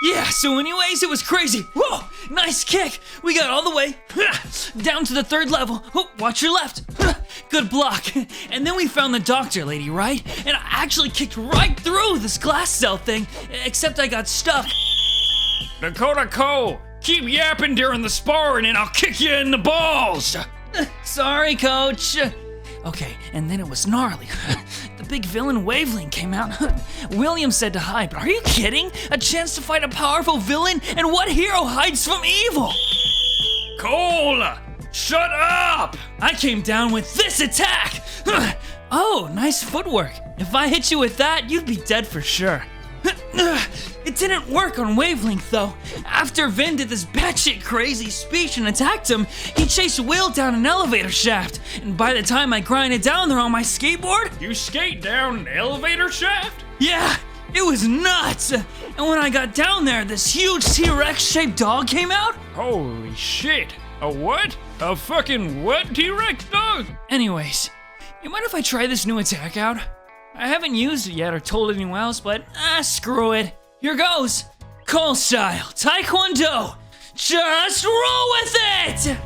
Yeah, so anyways, it was crazy. Whoa, nice kick. We got all the way down to the 3rd level. Oh, watch your left. Good block. And then we found the doctor lady, right? And I actually kicked right through this glass cell thing, except I got stuck. Dakota Cole, keep yapping during the sparring and I'll kick you in the balls. Sorry, coach. Okay, and then it was gnarly. The big villain Wavelength came out. William said to hide, but are you kidding? A chance to fight a powerful villain? And what hero hides from evil? Cole, shut up! I came down with this attack! Oh, nice footwork. If I hit you with that, you'd be dead for sure. It didn't work on Wavelength though. After Vin did this batshit crazy speech and attacked him, he chased Will down an elevator shaft. And by the time I grinded down there on my skateboard, You skate down an elevator shaft? yeah, it was nuts. And when I got down there, this huge T-Rex shaped dog came out. Holy shit. A what? A fucking what T-Rex dog? Anyways, you mind if I try this new attack out? I haven't used it yet or told anyone else, but screw it. Here goes. Cole style, Taekwondo. Just roll with it!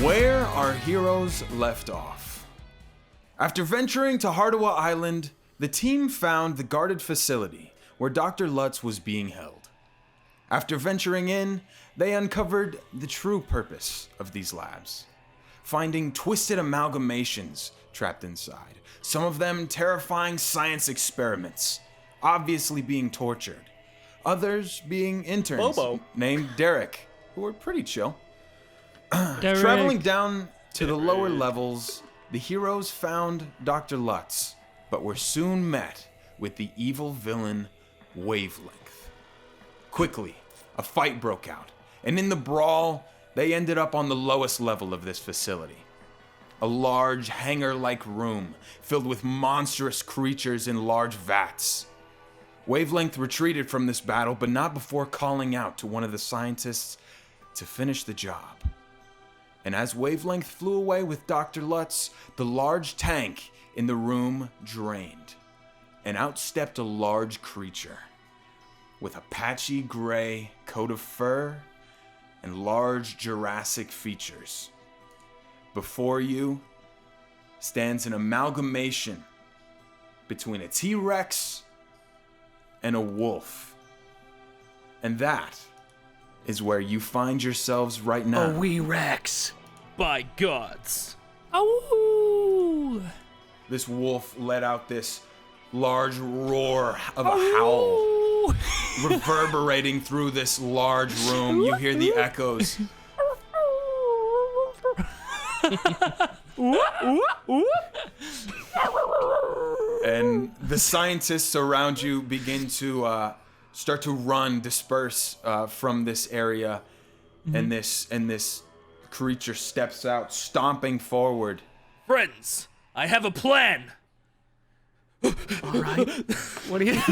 Where our heroes left off. After venturing to Hardwa Island, the team found the guarded facility where Dr. Lutz was being held. After venturing in, they uncovered the true purpose of these labs, finding twisted amalgamations trapped inside, some of them terrifying science experiments, obviously being tortured, others being interns named Derek, who were pretty chill. Traveling down to the lower levels, the heroes found Dr. Lutz, but were soon met with the evil villain Wavelength. Quickly, a fight broke out, and in the brawl, they ended up on the lowest level of this facility. A large hangar-like room filled with monstrous creatures in large vats. Wavelength retreated from this battle, but not before calling out to one of the scientists to finish the job. And as Wavelength flew away with Dr. Lutz, the large tank in the room drained, and out stepped a large creature with a patchy gray coat of fur and large Jurassic features. Before you stands an amalgamation between a T-Rex and a wolf. And that is where you find yourselves right now. A wee Rex. By gods. Ow! This wolf let out this large roar of a howl, reverberating through this large room. You hear the echoes. And the scientists around you begin to start to disperse from this area, and this creature steps out, stomping forward. Friends, I have a plan. All right. What do you? I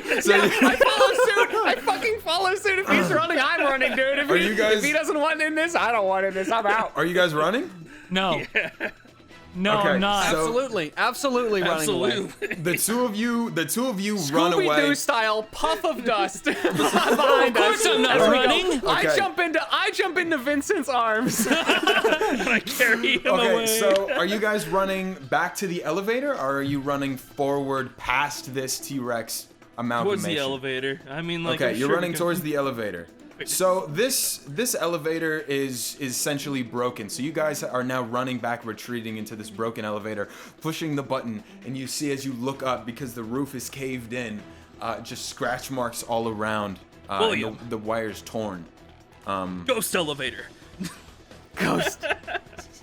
follow suit. I fucking follow suit. If he's running, I'm running, dude. If he doesn't want in this, I don't want in this. I'm out. Are you guys running? No. No, Okay, I'm not. so- Absolutely running away. The two of you run Scooby-Doo away. style puff of dust behind Of course I'm not As we go. running. Okay. I jump into Vincent's arms. I carry him Okay, away. so are you guys running back to the elevator, or are you running forward past this T-Rex amalgamation? Towards the elevator. I mean, like. Okay, I'm you're sure running we can- towards the elevator. So this elevator is essentially broken. So you guys are now running back, retreating into this broken elevator, pushing the button, and you see as you look up, because the roof is caved in, just scratch marks all around. William. And the wire's torn. Ghost elevator.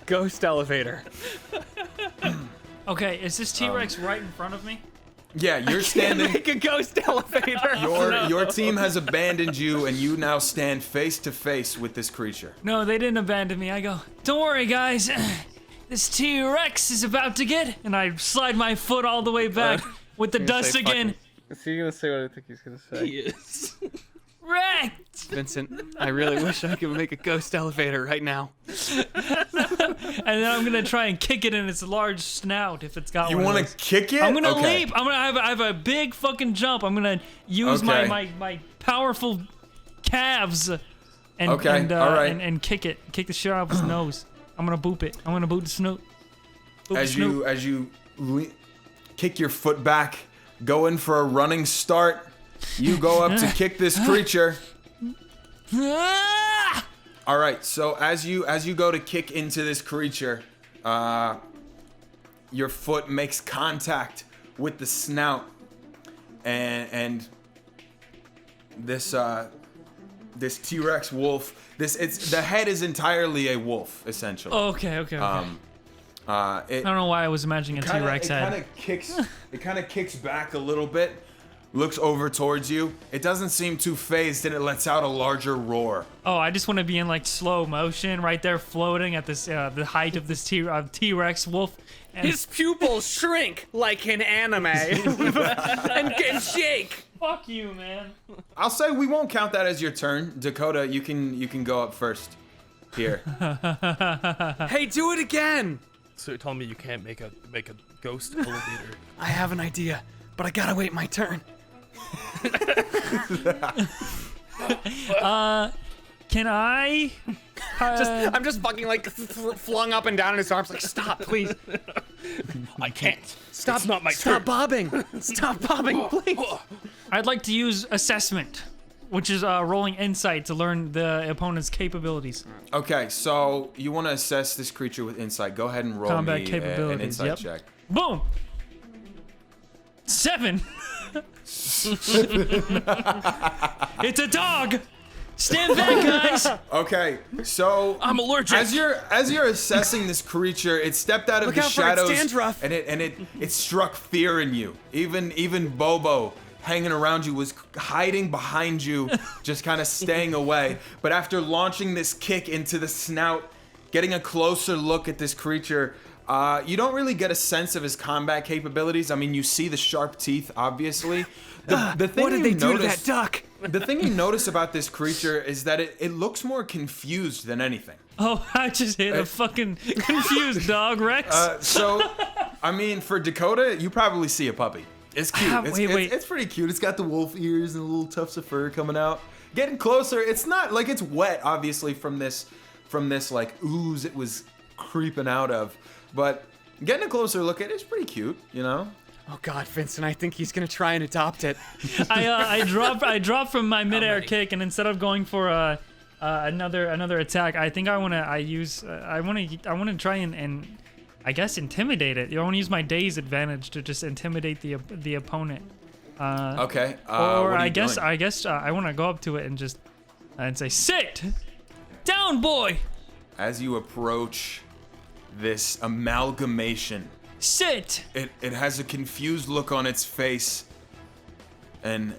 Ghost elevator. Okay, is this T-Rex right in front of me? Yeah, you're standing. Make a ghost elevator. Your team has abandoned you, and you now stand face to face with this creature. No, they didn't abandon me. I go, don't worry, guys. This T-Rex is about to get... And I slide my foot all the way back with the dust again. Is he gonna say what I think he's gonna say? He is. Wrecked! Vincent, I really wish I could make a ghost elevator right now. And then I'm gonna try and kick it in its large snout if it's got You one want of to those. kick it? I'm gonna Okay. leap. I have a big fucking jump. I'm gonna use Okay. my powerful calves and Okay, all right. and kick the shit out of his nose. I'm gonna boop it. I'm gonna boot the snoot. Boop the snoot. As you kick your foot back, go in for a running start. You go up to kick this creature. Ah! All right. So as you go to kick into this creature, your foot makes contact with the snout, and this T-Rex wolf. The head is entirely a wolf, essentially. Oh, okay. I don't know why I was imagining a T-Rex head. It kind of kicks back a little bit, looks over towards you. It doesn't seem too phased, and it lets out a larger roar. Oh, I just want to be in like slow motion, right there, floating at this the height of this T-Rex wolf. And His pupils shrink like in anime and shake. fuck you, man. I'll say we won't count that as your turn, Dakota. You can go up first. Here. Hey, do it again. So you're telling me you can't make a ghost elevator? I have an idea, but I gotta wait my turn. Can I? I'm just fucking like flung up and down in his arms, like stop, please. I can't. Stop! It's not my Stop turn. bobbing! Stop bobbing, please. I'd like to use assessment, which is rolling insight to learn the opponent's capabilities. Okay, so you want to assess this creature with insight. Go ahead and roll Combat me capabilities, an insight yep. check. Boom. 7. It's a dog. Stand back, guys. Okay, so I'm allergic. As you're assessing this creature, it stepped out of Look the out for its shadows, dandruff. and it struck fear in you. Even Bobo, hanging around you, was hiding behind you, just kind of staying away. But after launching this kick into the snout, getting a closer look at this creature, you don't really get a sense of his combat capabilities. I mean, you see the sharp teeth, obviously. The thing What did you they do to notice- that duck? The thing you notice about this creature is that it looks more confused than anything. Oh, I just hit a fucking confused dog, Rex. So, I mean, for Dakota, you probably see a puppy. It's cute. Wait. It's pretty cute. It's got the wolf ears and little tufts of fur coming out. Getting closer, it's not like it's wet, obviously, from this like ooze it was creeping out of. But getting a closer look at it is pretty cute, you know? Oh God, Vincent, I think he's gonna try and adopt it. I dropped from my midair kick, and instead of going for another attack, I think I want to try and I guess intimidate it. I want to use my day's advantage to just intimidate the opponent. Okay. Or what are I you guess doing? I want to go up to it and just say, "Sit down, boy. As you approach this amalgamation, Sit." it has a confused look on its face and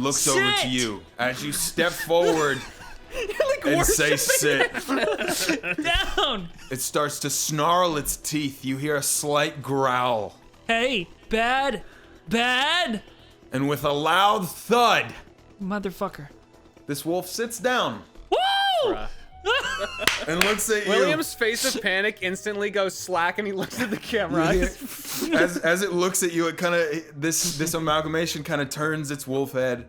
looks over to Sit! you as you step forward and say sit. Down. It starts to snarl its teeth. You hear a slight growl. Hey, bad. And with a loud thud, Motherfucker. this wolf sits down Woo! and looks at you. William's face of panic instantly goes slack, and he looks at the camera. As it looks at you, it kind of this amalgamation kind of turns its wolf head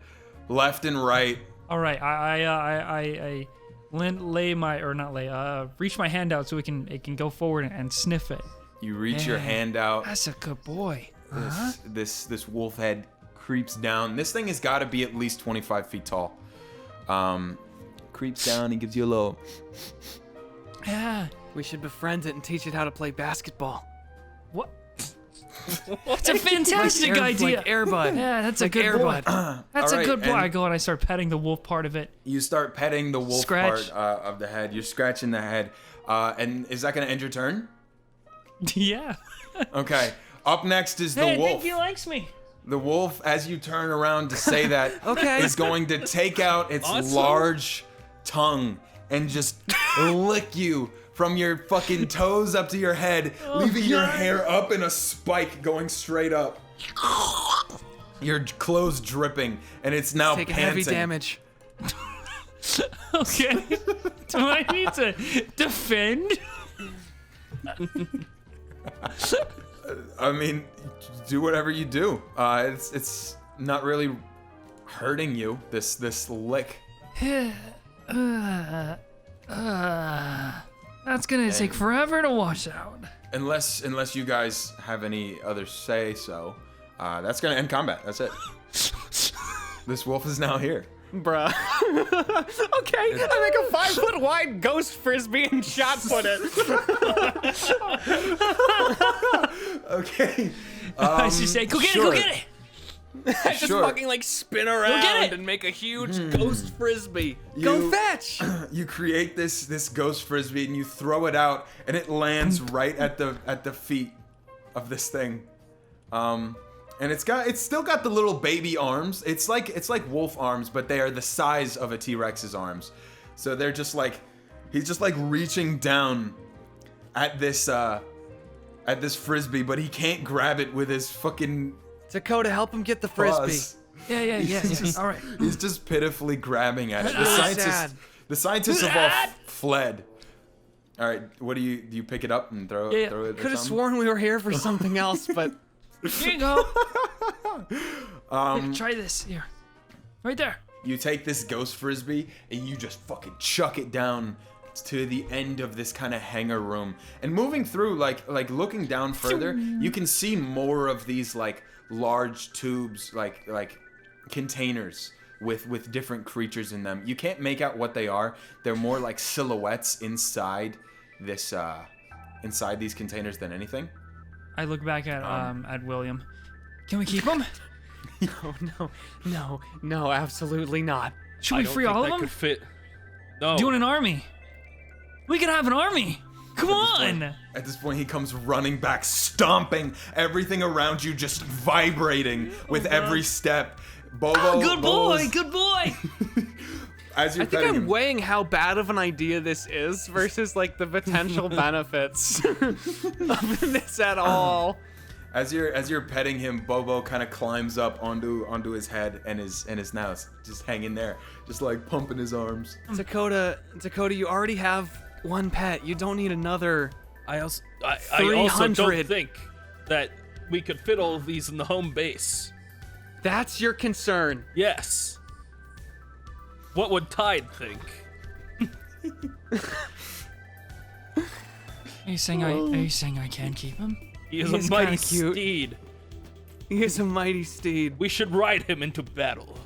left and right. All right, I reach my hand out so it can go forward and sniff it. You reach your hand out. That's a good boy. This wolf head creeps down. This thing has got to be at least 25 feet tall. Creeps down and gives you a little. Yeah. We should befriend it and teach it how to play basketball. What? That's a fantastic idea. Like Airbud. Yeah, that's like a good boy. Airbud. That's All a good right, boy. and- I go and I start petting the wolf part of it. You start petting the wolf Scratch. part of the head. You're scratching the head. And is that going to end your turn? Yeah. Okay. Up next is the Hey, I wolf. think he likes me. The wolf, as you turn around to say that, Okay. is going to take out its large tongue and just lick you from your fucking toes up to your head, leaving your hair up in a spike going straight up. Your clothes dripping, and it's now Taking panting. heavy damage. Okay. Do I need to defend? I mean, do whatever you do. It's not really hurting you. This lick. That's gonna take forever to wash out. Unless you guys have any other say so, that's gonna end combat. That's it. This wolf is now here. Bruh. Okay, I make a 5-foot wide ghost frisbee and shot put it. Okay. As you say, go get it, go get it. I just fucking like spin around get it. and make a huge ghost frisbee. You- Go fetch! You create this ghost frisbee and you throw it out, and it lands right at the feet of this thing. And it's still got the little baby arms. It's like wolf arms, but they are the size of a T-Rex's arms. So they're just like, he's just like reaching down at this frisbee, but he can't grab it with his fucking Dakota, help him get the frisbee. paws. Yeah. All right. He's just pitifully grabbing at it. That's really sad. The scientists have all fled. All right, what do you pick it up and throw it? Throw it? Could have sworn we were here for something else, but Here you go. Here, try this. Here. Right there. You take this ghost frisbee and you just fucking chuck it down to the end of this kind of hangar room. And moving through, like looking down further, you can see more of these like large tubes, like containers with different creatures in them. You can't make out what they are. They're more like silhouettes inside this inside these containers than anything. I look back at William. Can we keep him? no, absolutely not. Should we free all of them? Could fit. No. Doing an army. We could have an army. Come on. At this point, he comes running back, stomping, everything around you just vibrating with every step. Bobo, Good boy. Good boy. As you're I think petting I'm him, weighing how bad of an idea this is versus like the potential benefits of this at all. as you're petting him, Bobo kind of climbs up onto his head and is now just hanging there, just like pumping his arms. Dakota, you already have one pet. You don't need another. I also 300. don't think that we could fit all of these in the home base. That's your concern. Yes. What would Tide think? Are you saying I can keep him? He is He's a mighty kinda cute. steed. He is a mighty steed. We should ride him into battle.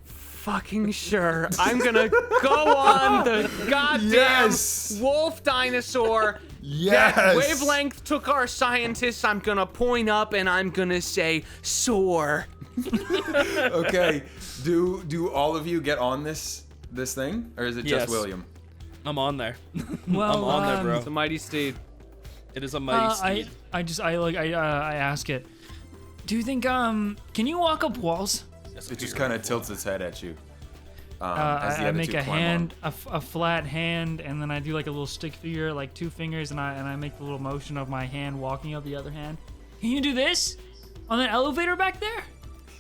Fucking sure. I'm gonna go on the goddamn Yes! wolf dinosaur. Yes! That wavelength took our scientists. I'm gonna point up and I'm gonna say soar. Okay, do all of you get on this thing, or is it just Yes. William? I'm on there. Well, I'm on there, bro. It's a mighty steed. It is a mighty steed. I ask it. Do you think can you walk up walls? It just kind of tilts its head at you. As the I other make two a climb hand, a flat hand, and then I do like a little stick figure, like 2 fingers, and I make the little motion of my hand walking up the other hand. Can you do this on that elevator back there?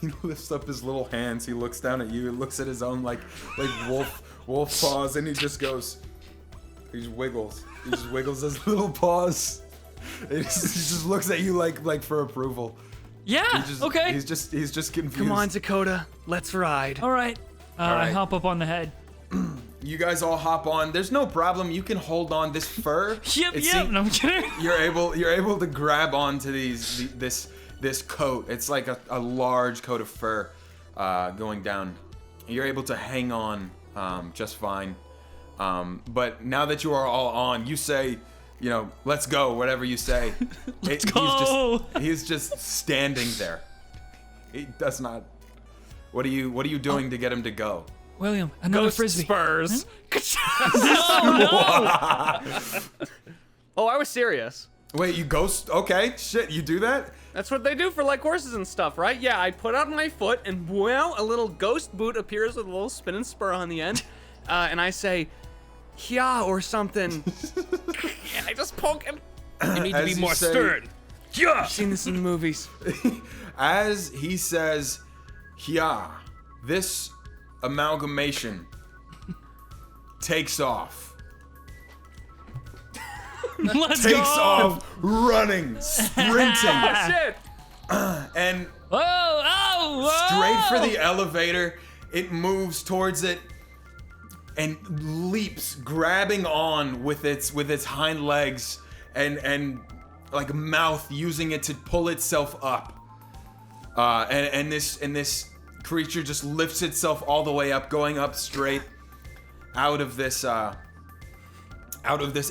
He lifts up his little hands. He looks down at you. Looks at his own like wolf paws, and he just goes. He just wiggles. He just wiggles his little paws. He just looks at you like for approval. Yeah. Okay. He's just confused. Come on, Dakota. Let's ride. All right. I hop up on the head. You guys all hop on. There's no problem. You can hold on this fur. Yep. No, I'm kidding. You're able to grab onto this coat. It's like a large coat of fur going down. You're able to hang on just fine. But now that you are all on, you say, let's go, whatever you say. Let's go. He's just standing there. He does not. What are you doing to get him to go? William, another Ghost frisbee. spurs. Oh, I was serious. Wait, you ghost? Okay, shit, you do that? That's what they do for like horses and stuff, right? Yeah, I put out my foot and wow, a little ghost boot appears with a little spinning spur on the end. And I say, yeah, or something. And I just poke him. You need to As be you more say- stern. Yeah. I've seen this in the movies. As he says, "Yeah," this amalgamation takes off. Let's Takes go. off running, sprinting, Oh, shit. and Whoa! straight for the elevator. It moves towards it and leaps, grabbing on with its hind legs and like mouth, using it to pull itself up. And this creature just lifts itself all the way up, going up straight out of this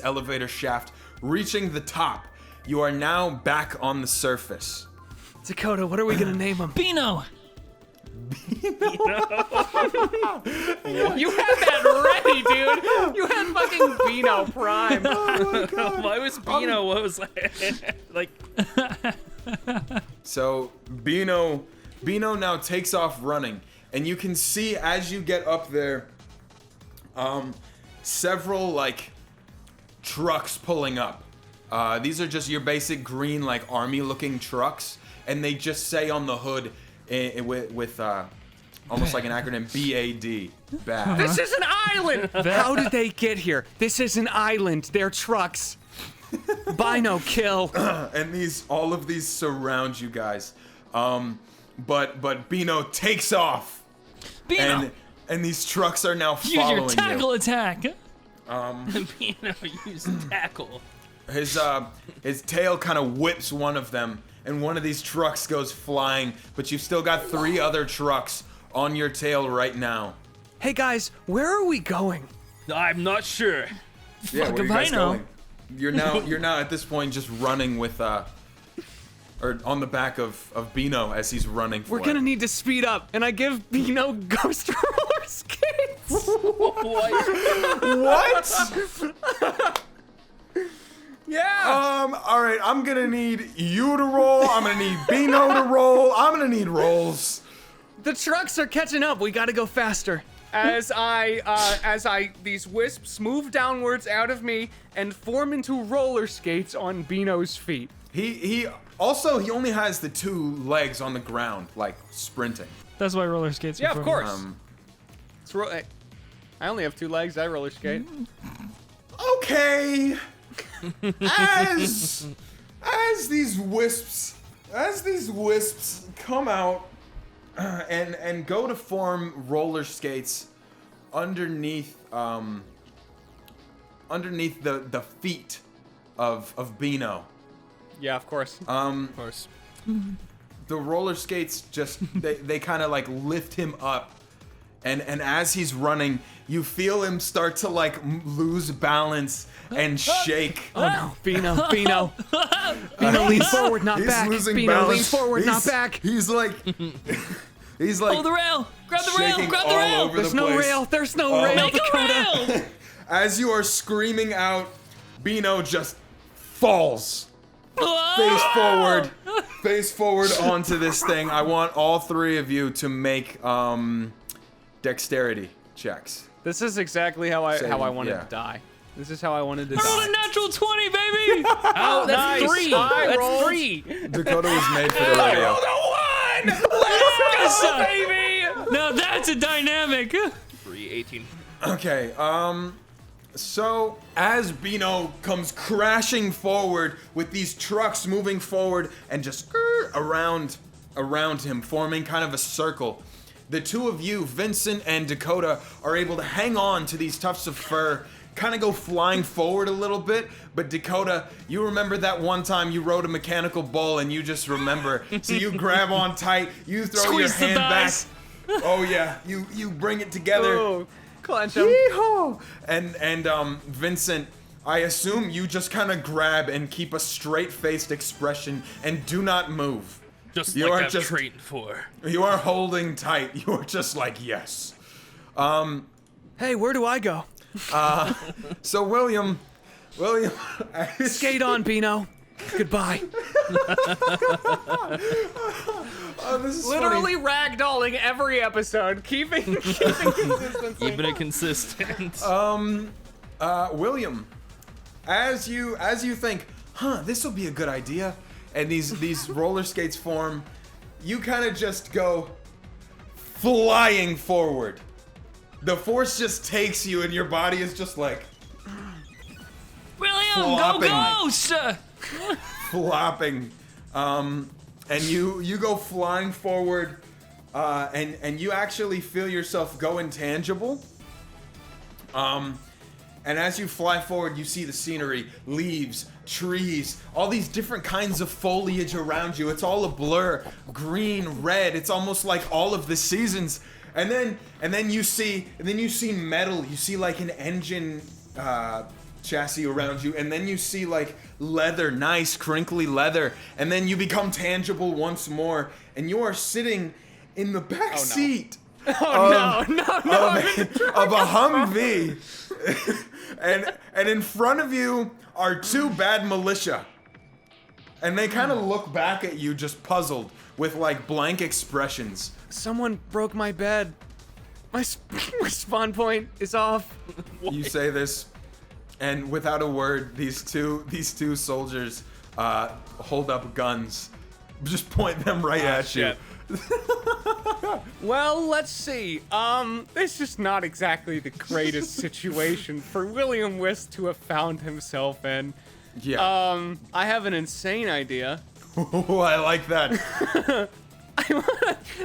elevator shaft, reaching the top. You are now back on the surface. Dakota, what are we gonna name him? Bino. You had that ready, dude. You had fucking Bino Prime. Why was Bino? What was like? So Bino now takes off running, and you can see as you get up there, several like trucks pulling up. These are just your basic green like army-looking trucks, and they just say on the hood with almost like an acronym BAD. Bad. This is an island. How did they get here? This is an island. They're trucks. Bino kill. And all of these surround you guys. But Bino takes off. Bino. And these trucks are now Use your following tackle you. attack. Bino used tackle. His tail kind of whips one of them, and one of these trucks goes flying, but you've still got 3 other trucks on your tail right now. Hey guys, where are we going? I'm not sure. Yeah, Fuck where are you if guys I know. going? You're now at this point just running with or on the back of Bino as he's running for We're gonna need to speed up, and I give Bino ghost roller skates. What? Yeah. All right, I'm gonna need you to roll. I'm gonna need Bino to roll. I'm gonna need rolls. The trucks are catching up. We gotta go faster. As these wisps move downwards out of me and form into roller skates on Bino's feet. He only has the 2 legs on the ground, like sprinting. That's why roller skates. Yeah, are of for. course. I only have 2 legs. I roller skate. Okay. As these wisps come out and go to form roller skates underneath the feet of Bino. Yeah, of course. Of course. The roller skates just they kind of like lift him up, and as he's running, you feel him start to like lose balance and shake. Oh no, Bino. Bino, lean forward, not He's back. losing Bino, balance. lean forward, not back. He's like Oh, the rail! Grab the rail! shaking Grab the all rail! over There's the no place. rail. There's no rail, Make a Dakota. rail! As you are screaming out, Bino just falls face forward onto this thing. I want all 3 of you to make dexterity checks. This is exactly how I wanted yeah. to die. This is how I wanted to I rolled die. a natural 20, baby! Oh, that's Nice. 3. I That's rolled. 3. Dakota was made for the radio. Let's go, baby! Now that's a dynamic. 3, 18. Okay, so as Bino comes crashing forward with these trucks moving forward and just around him, forming kind of a circle, the 2 of you, Vyncent and Dakota, are able to hang on to these tufts of fur, kind of go flying forward a little bit. But Dakota, you remember that one time you rode a mechanical bull and you just remember. So you grab on tight, you throw Squeeze your the hand back. thighs. Oh yeah, you bring it together. Oh, clench him. Yeehaw! And Vyncent, I assume you just kind of grab and keep a straight-faced expression and do not move. Just You like are I've just- trained for. You are holding tight. You are just like, yes. Hey, where do I go? So William, Skate on, Bino. Goodbye. this is Literally ragdolling every episode, keeping consistency. Keeping it consistent. William, as you think, this will be a good idea, and these roller skates form, you kind of just go flying forward. The force just takes you, and your body is just like William, flopping. go Ghost! flopping. And you go flying forward, and you actually feel yourself go intangible. And as you fly forward, you see the scenery, leaves, trees, all these different kinds of foliage around you. It's all a blur, green, red. It's almost like all of the seasons. And then you see metal. You see like an engine chassis around you, and then you see like leather, nice crinkly leather, and then you become tangible once more, and you are sitting in the back seat of a Humvee, and in front of you are two bad militia, and they kind of look back at you just puzzled with like blank expressions. Someone broke my bed. My spawn point is off. You say this, and without a word, these two soldiers hold up guns, just point them right at you. Well, let's see. This is not exactly the greatest situation for William Wisp to have found himself in. Yeah. I have an insane idea. Oh, I like that.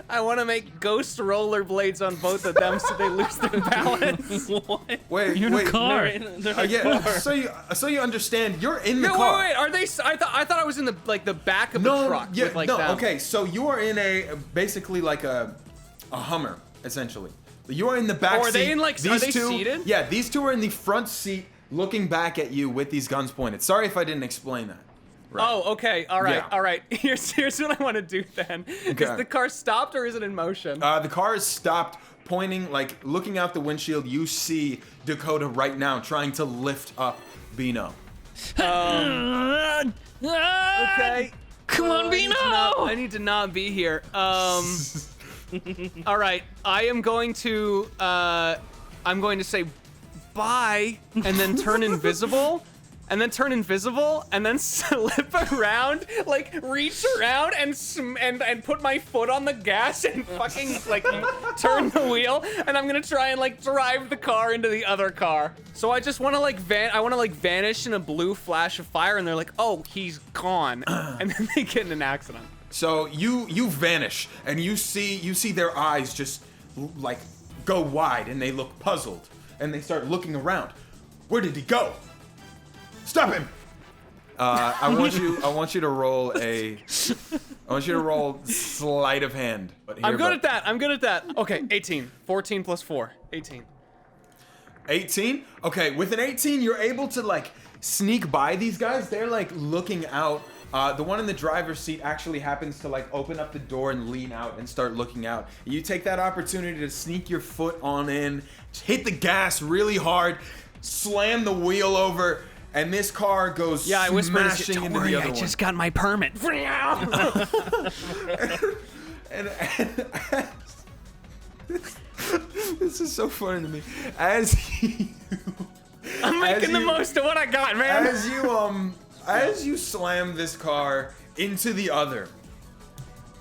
I want to make ghost rollerblades on both of them so they lose their balance. What? Wait, You're in a car. yeah. So you understand? You're in the No, car. wait. Are they? I thought I was in the back of the truck with like them. Okay. So you are in basically like a Hummer, essentially. You are in the back seat. Are they in like? Are they two, seated? Yeah, these two are in the front seat, looking back at you with these guns pointed. Sorry if I didn't explain that. Right. Oh, okay. All right. Yeah. All right. Here's what I want to do then. Okay. Is the car stopped or is it in motion? The car is stopped, pointing, like looking out the windshield. You see Dakota right now trying to lift up Bino. Okay. Come on, Bino! I need to not be here. All right. I am going to say bye and then turn invisible. And then turn invisible, and then slip around, like reach around and put my foot on the gas and fucking like turn the wheel, and I'm gonna try and like drive the car into the other car. So I just want to like vanish in a blue flash of fire, and they're like, oh, he's gone, and then they get in an accident. So you vanish, and you see their eyes just like go wide, and they look puzzled, and they start looking around. Where did he go? Stop him! I want you to roll sleight of hand. I'm good at that. I'm good at that. Okay, 18. 14 plus 4. 18. 18? Okay, with an 18, you're able to like sneak by these guys. They're like looking out. The one in the driver's seat actually happens to like open up the door and lean out and start looking out. You take that opportunity to sneak your foot on in, hit the gas really hard, slam the wheel over, and this car goes smashing into the other one. I just got my permit. and this is so funny to me. As I'm making the most of what I got, man. As you slam this car into the other,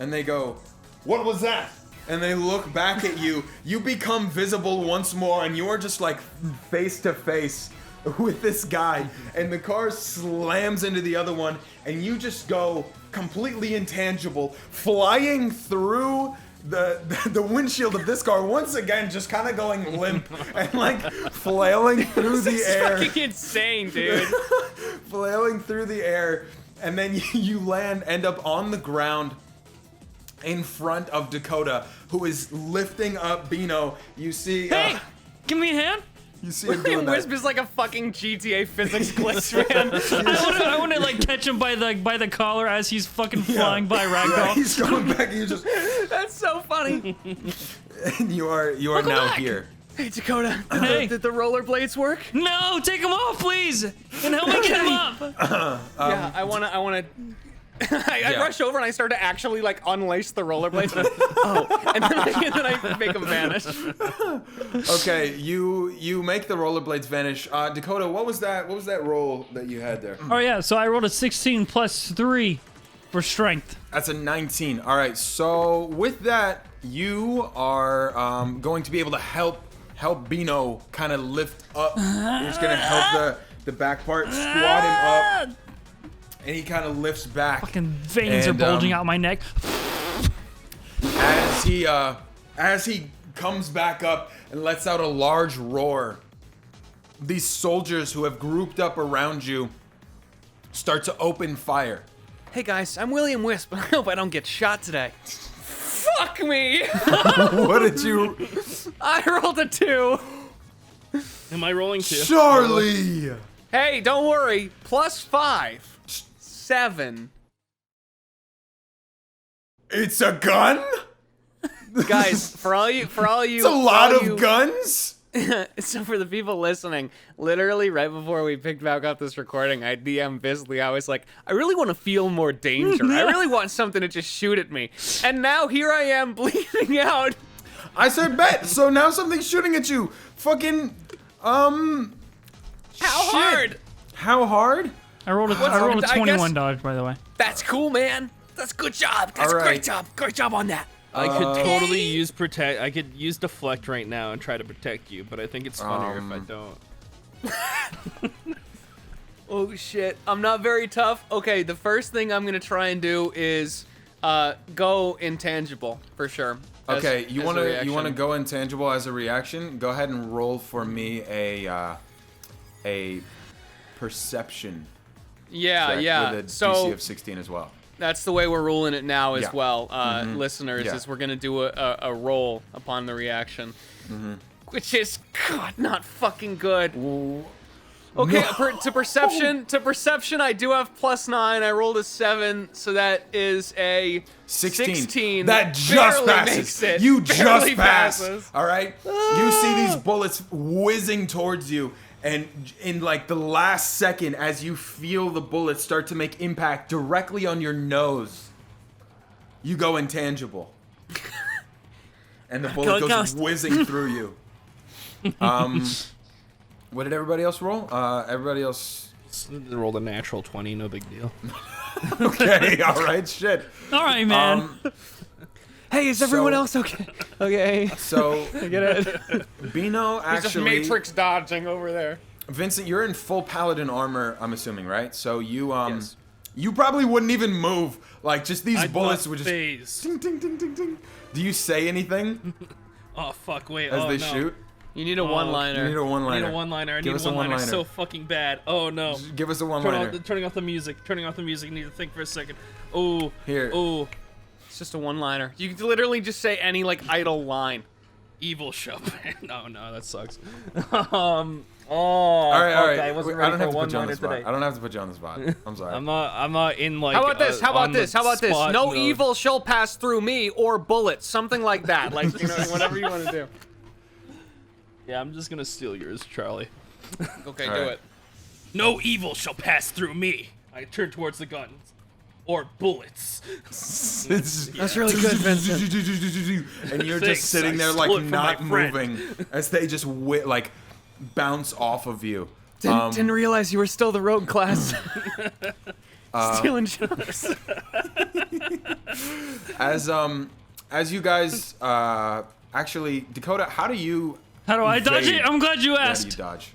and they go, "What was that?" And they look back at you. You become visible once more, and you are just like face to face with this guy, and the car slams into the other one, and you just go completely intangible, flying through the windshield of this car once again, just kind of going limp and like flailing through the air. This is fucking insane, dude. Flailing through the air, and then you end up on the ground in front of Dakota, who is lifting up Bino. You see, Hey, give me a hand. you see him doing that. Wisp is like a fucking GTA physics glitch, man. I want to like catch him by the collar as he's fucking flying by ragdoll. Yeah, he's going back, and you just, That's so funny. and you are now back. here. Hey, Dakota. Did the rollerblades work? No, take him off, please, and help me get him up. Yeah, I wanna. I rush over and I start to actually like unlace the rollerblades. And then I make them vanish. Okay, you make the rollerblades vanish. Dakota, what was that roll that you had there? Oh yeah, so I rolled a 16 plus 3. for strength. That's a 19. All right, so with that, you are going to be able to help Bino kind of lift up. You're just gonna help the back part, squat him up, and he kind of lifts back. Fucking veins are bulging out my neck. As he comes back up and lets out a large roar, these soldiers who have grouped up around you start to open fire. Hey guys, I'm William Wisp. I hope I don't get shot today. Fuck me! What did you... I rolled a 2. Am I rolling too? Charlie! Hey, don't worry. +5. 7. It's a gun? Guys, for all you, It's a lot of guns? So for the people listening, literally right before we picked back up this recording, I DM'd Bizly. I was like, I really want to feel more danger. I really want something to just shoot at me. And now here I am bleeding out. I said bet, so now something's shooting at you. Fucking, How hard? How hard? I rolled a 21 dodge, by the way. That's cool, man. That's good job. That's All right. great job. Great job on that. I could totally use protect. I could use deflect right now and try to protect you, but I think it's funnier if I don't. Oh shit, I'm not very tough. Okay, the first thing I'm gonna try and do is go intangible for sure. Okay, you want to reaction. go intangible as a reaction? Go ahead and roll for me a perception. Yeah, check yeah. with a So DC of 16 as well. that's the way we're ruling it now as Yeah. well, listeners. Yeah. Is we're gonna do a roll upon the reaction, which is God, not fucking good. Okay, to perception, I do have +9. I rolled a 7, so that is a 16. That just Barely passes. makes it. You just Barely pass. passes. All right. You see these bullets whizzing towards you, and in like the last second, as you feel the bullets start to make impact directly on your nose, you go intangible, and the bullet goes whizzing through you. What did everybody else roll? Everybody else. Rolled a natural 20, no big deal. Okay. All right. Shit. All right, man. Hey, is everyone else okay? Okay. So Get it. Bino Just actually. matrix dodging over there. Vincent, you're in full paladin armor, I'm assuming, right? So you Yes. you probably wouldn't even move. Like just these bullets would just phase. ding, ding, ding, ding, ding. Do you say anything Oh fuck! Wait. as oh they no. shoot? You need a one-liner. You need a I one-liner. need a one-liner. I Give need us a a one-liner one-liner. so fucking bad. Oh no. Give us a Turning one-liner. off the music. Turning off the music. Need to think for a second. Oh. Here. Oh. It's just a one-liner. You can literally just say any like idle line. Evil show. No, that sucks. All right, all right. I wasn't I ready don't for have to put you on one-liner the spot. today. I don't have to put you on the spot. I'm sorry. I'm not in like. How about this? How about this? How about this? spot No mode. evil shall pass through me or bullets. Something like that. Like, you know, whatever you want to do. Yeah, I'm just gonna steal yours, Charlie. Okay, All do right. it. No evil shall pass through me. I turn towards the guns. Or bullets. That's really good, Vincent. And you're Thanks, just sitting I there stole like it from not my friend. moving as they just like bounce off of you. Didn't realize you were still the rogue class. Stealing shots. As you guys actually, Dakota, how do you I dodge evade? it? I'm glad you How do you asked. dodge?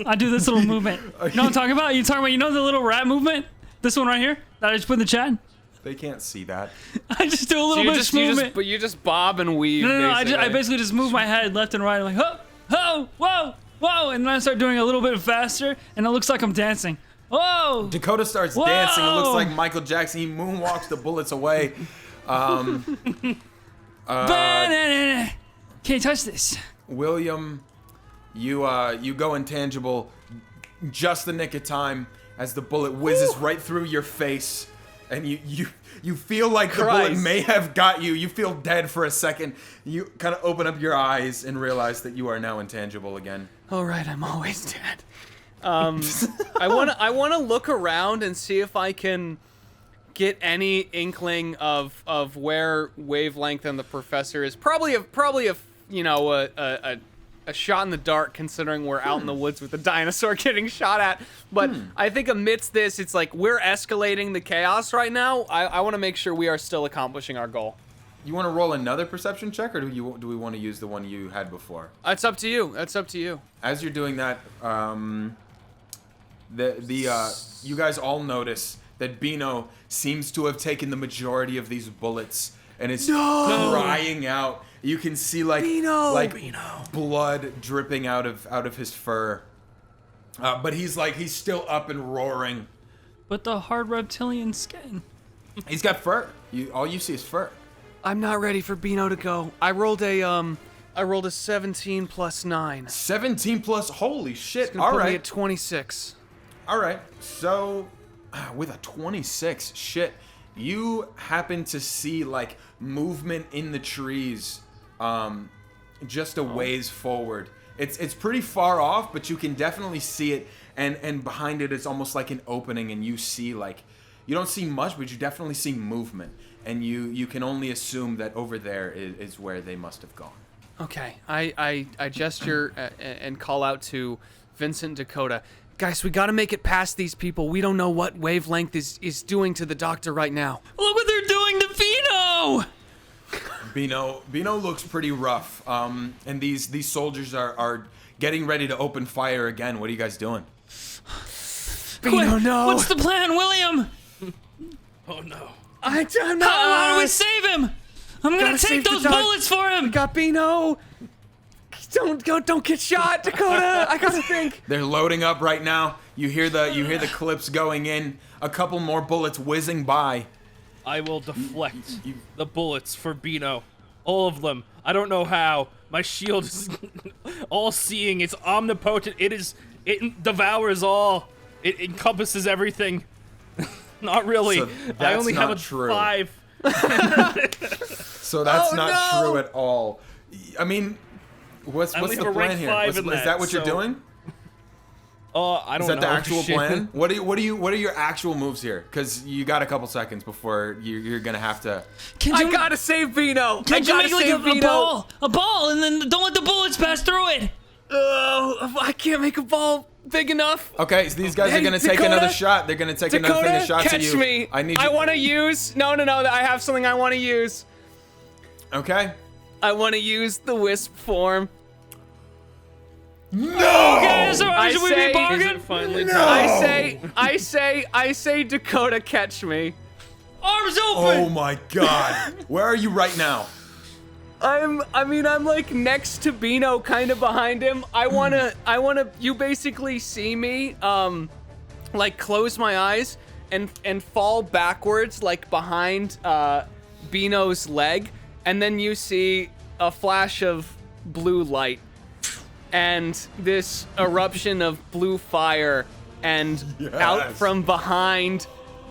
I do this little movement. You know what I'm talking about? You know the little rat movement? This one right here that I just put in the chat? They can't see that. I just do a little bit of movement. But you just bob and weave. No, I basically just move my head left and right. I'm like, oh, whoa, whoa, and then I start doing a little bit faster, and it looks like I'm dancing. Whoa! Dakota starts Whoa! dancing. It looks like Michael Jackson. He moonwalks the bullets away. Can't touch this. William, you go intangible just the nick of time as the bullet whizzes right through your face, and you feel like the bullet Christ. may have got you. You feel dead for a second. You kind of open up your eyes and realize that you are now intangible again. All right, I'm always dead. I wanna look around and see if I can get any inkling of where Wavelength and the professor is. Probably a a shot in the dark, considering we're out in the woods with a dinosaur getting shot at. But I think amidst this, it's like we're escalating the chaos right now. I want to make sure we are still accomplishing our goal. You want to roll another perception check, or do we want to use the one you had before? That's up to you. That's up to you. As you're doing that, you guys all notice that Bino seems to have taken the majority of these bullets and is crying out. You can see Bino. Blood dripping out of his fur. But he's still up and roaring. But the hard reptilian skin. He's got fur. All you see is fur. I'm not ready for Bino to go. I rolled a 17 plus 9. 17 plus, holy shit. It's gonna put me at 26. All right. So, with a 26, shit, you happen to see movement in the trees, just a ways forward. It's pretty far off, but you can definitely see it, and behind it it's almost like an opening, and you see you don't see much, but you definitely see movement, and you can only assume that over there is where they must have gone. Okay, I gesture and call out to Vincent, Dakota. Guys, we gotta make it past these people. We don't know what wavelength is doing to the doctor right now. Look what they're doing to Bino! Bino looks pretty rough. And these soldiers are getting ready to open fire again. What are you guys doing? Bino, no! What's the plan, William? Oh no. I'm not. How do we save him? I'm gonna take those bullets for him. We got Bino. Don't get shot, Dakota. I gotta think. They're loading up right now. You hear the clips going in. A couple more bullets whizzing by. I will deflect the bullets for Bino. All of them. I don't know how. My shield is all-seeing. It's omnipotent. It devours all. It encompasses everything. Not really. So I only have a true. 5. So that's not true at all. I mean, what's the plan here? Is that what you're doing? I don't know. Is that the actual plan? What are your actual moves here? Because you got a couple seconds before you're gonna have to. I gotta save Bino. Can't you make a ball, and then don't let the bullets pass through it? I can't make a ball big enough. Okay, so these guys are gonna take another shot. They're gonna take another thing of shots at you. Catch me. I want to use. No. I have something I want to use. Okay. I want to use the Wisp form. No! Okay, so should we be bargain? Finally I say, Dakota, catch me. Arms open! Oh my god. Where are you right now? I'm like next to Bino, kind of behind him. I wanna, you basically see me, like close my eyes and fall backwards, like behind, Bino's leg. And then you see a flash of blue light. And this eruption of blue fire, and out from behind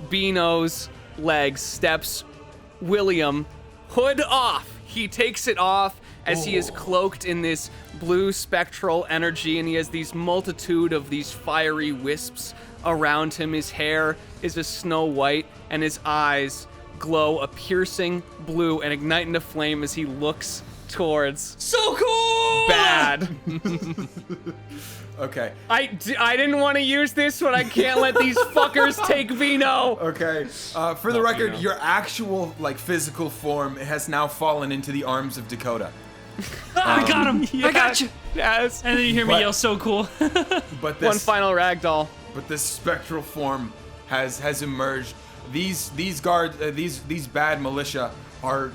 Bino's legs steps William, hood off. He takes it off as he is cloaked in this blue spectral energy, and he has these multitude of these fiery wisps around him. His hair is a snow white, and his eyes glow a piercing blue and ignite into flame as he looks towards so cool bad. Okay. I didn't want to use this, but I can't let these fuckers take Bino. Okay. For the record, your actual physical form has now fallen into the arms of Dakota. I got him. I got you. Yes. And then you hear me yell, "So cool!" But this One final ragdoll. But this spectral form has emerged. These guards, these bad militia are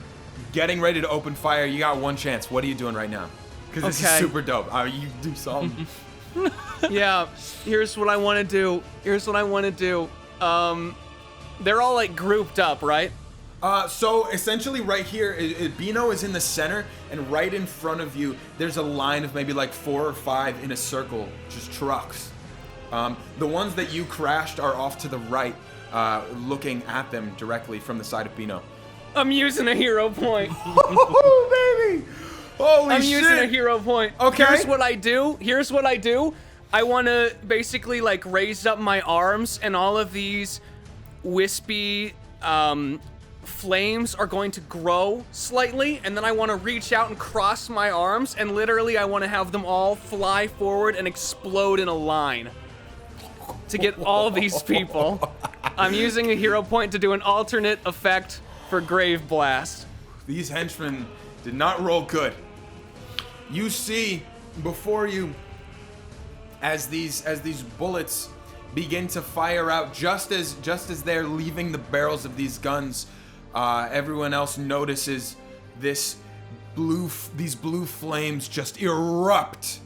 getting ready to open fire. You got one chance. What are you doing right now? Because this is super dope. You do something. Yeah. Here's what I want to do. They're all grouped up, right? So essentially right here, Bino is in the center, and right in front of you, there's a line of maybe 4 or 5 in a circle, just trucks. The ones that you crashed are off to the right, looking at them directly from the side of Bino. I'm using a hero point. Oh, baby! Holy shit! I'm using a hero point. Okay. Here's what I do. I want to basically raise up my arms, and all of these wispy, flames are going to grow slightly, and then I want to reach out and cross my arms, and literally I want to have them all fly forward and explode in a line to get all these people. I'm using a hero point to do an alternate effect for Grave Blast. These henchmen did not roll good. You see before you as these bullets begin to fire out just as they're leaving the barrels of these guns, everyone else notices these blue flames just erupt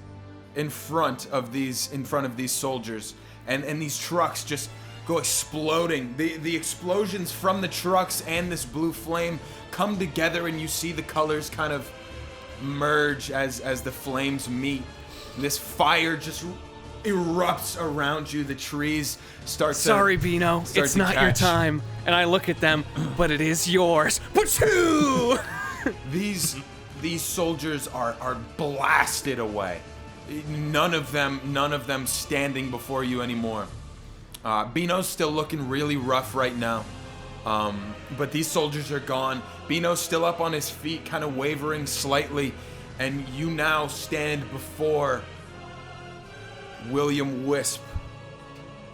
in front of these soldiers, and these trucks just go exploding. The explosions from the trucks and this blue flame come together, and you see the colors kind of merge as the flames meet. And this fire just erupts around you. The trees start to... Sorry, Bino, it's not your time. And I look at them, but it is yours. Pachoo! These soldiers are blasted away. None of them standing before you anymore. Bino's still looking really rough right now. But these soldiers are gone. Bino's still up on his feet, kind of wavering slightly, and you now stand before William Wisp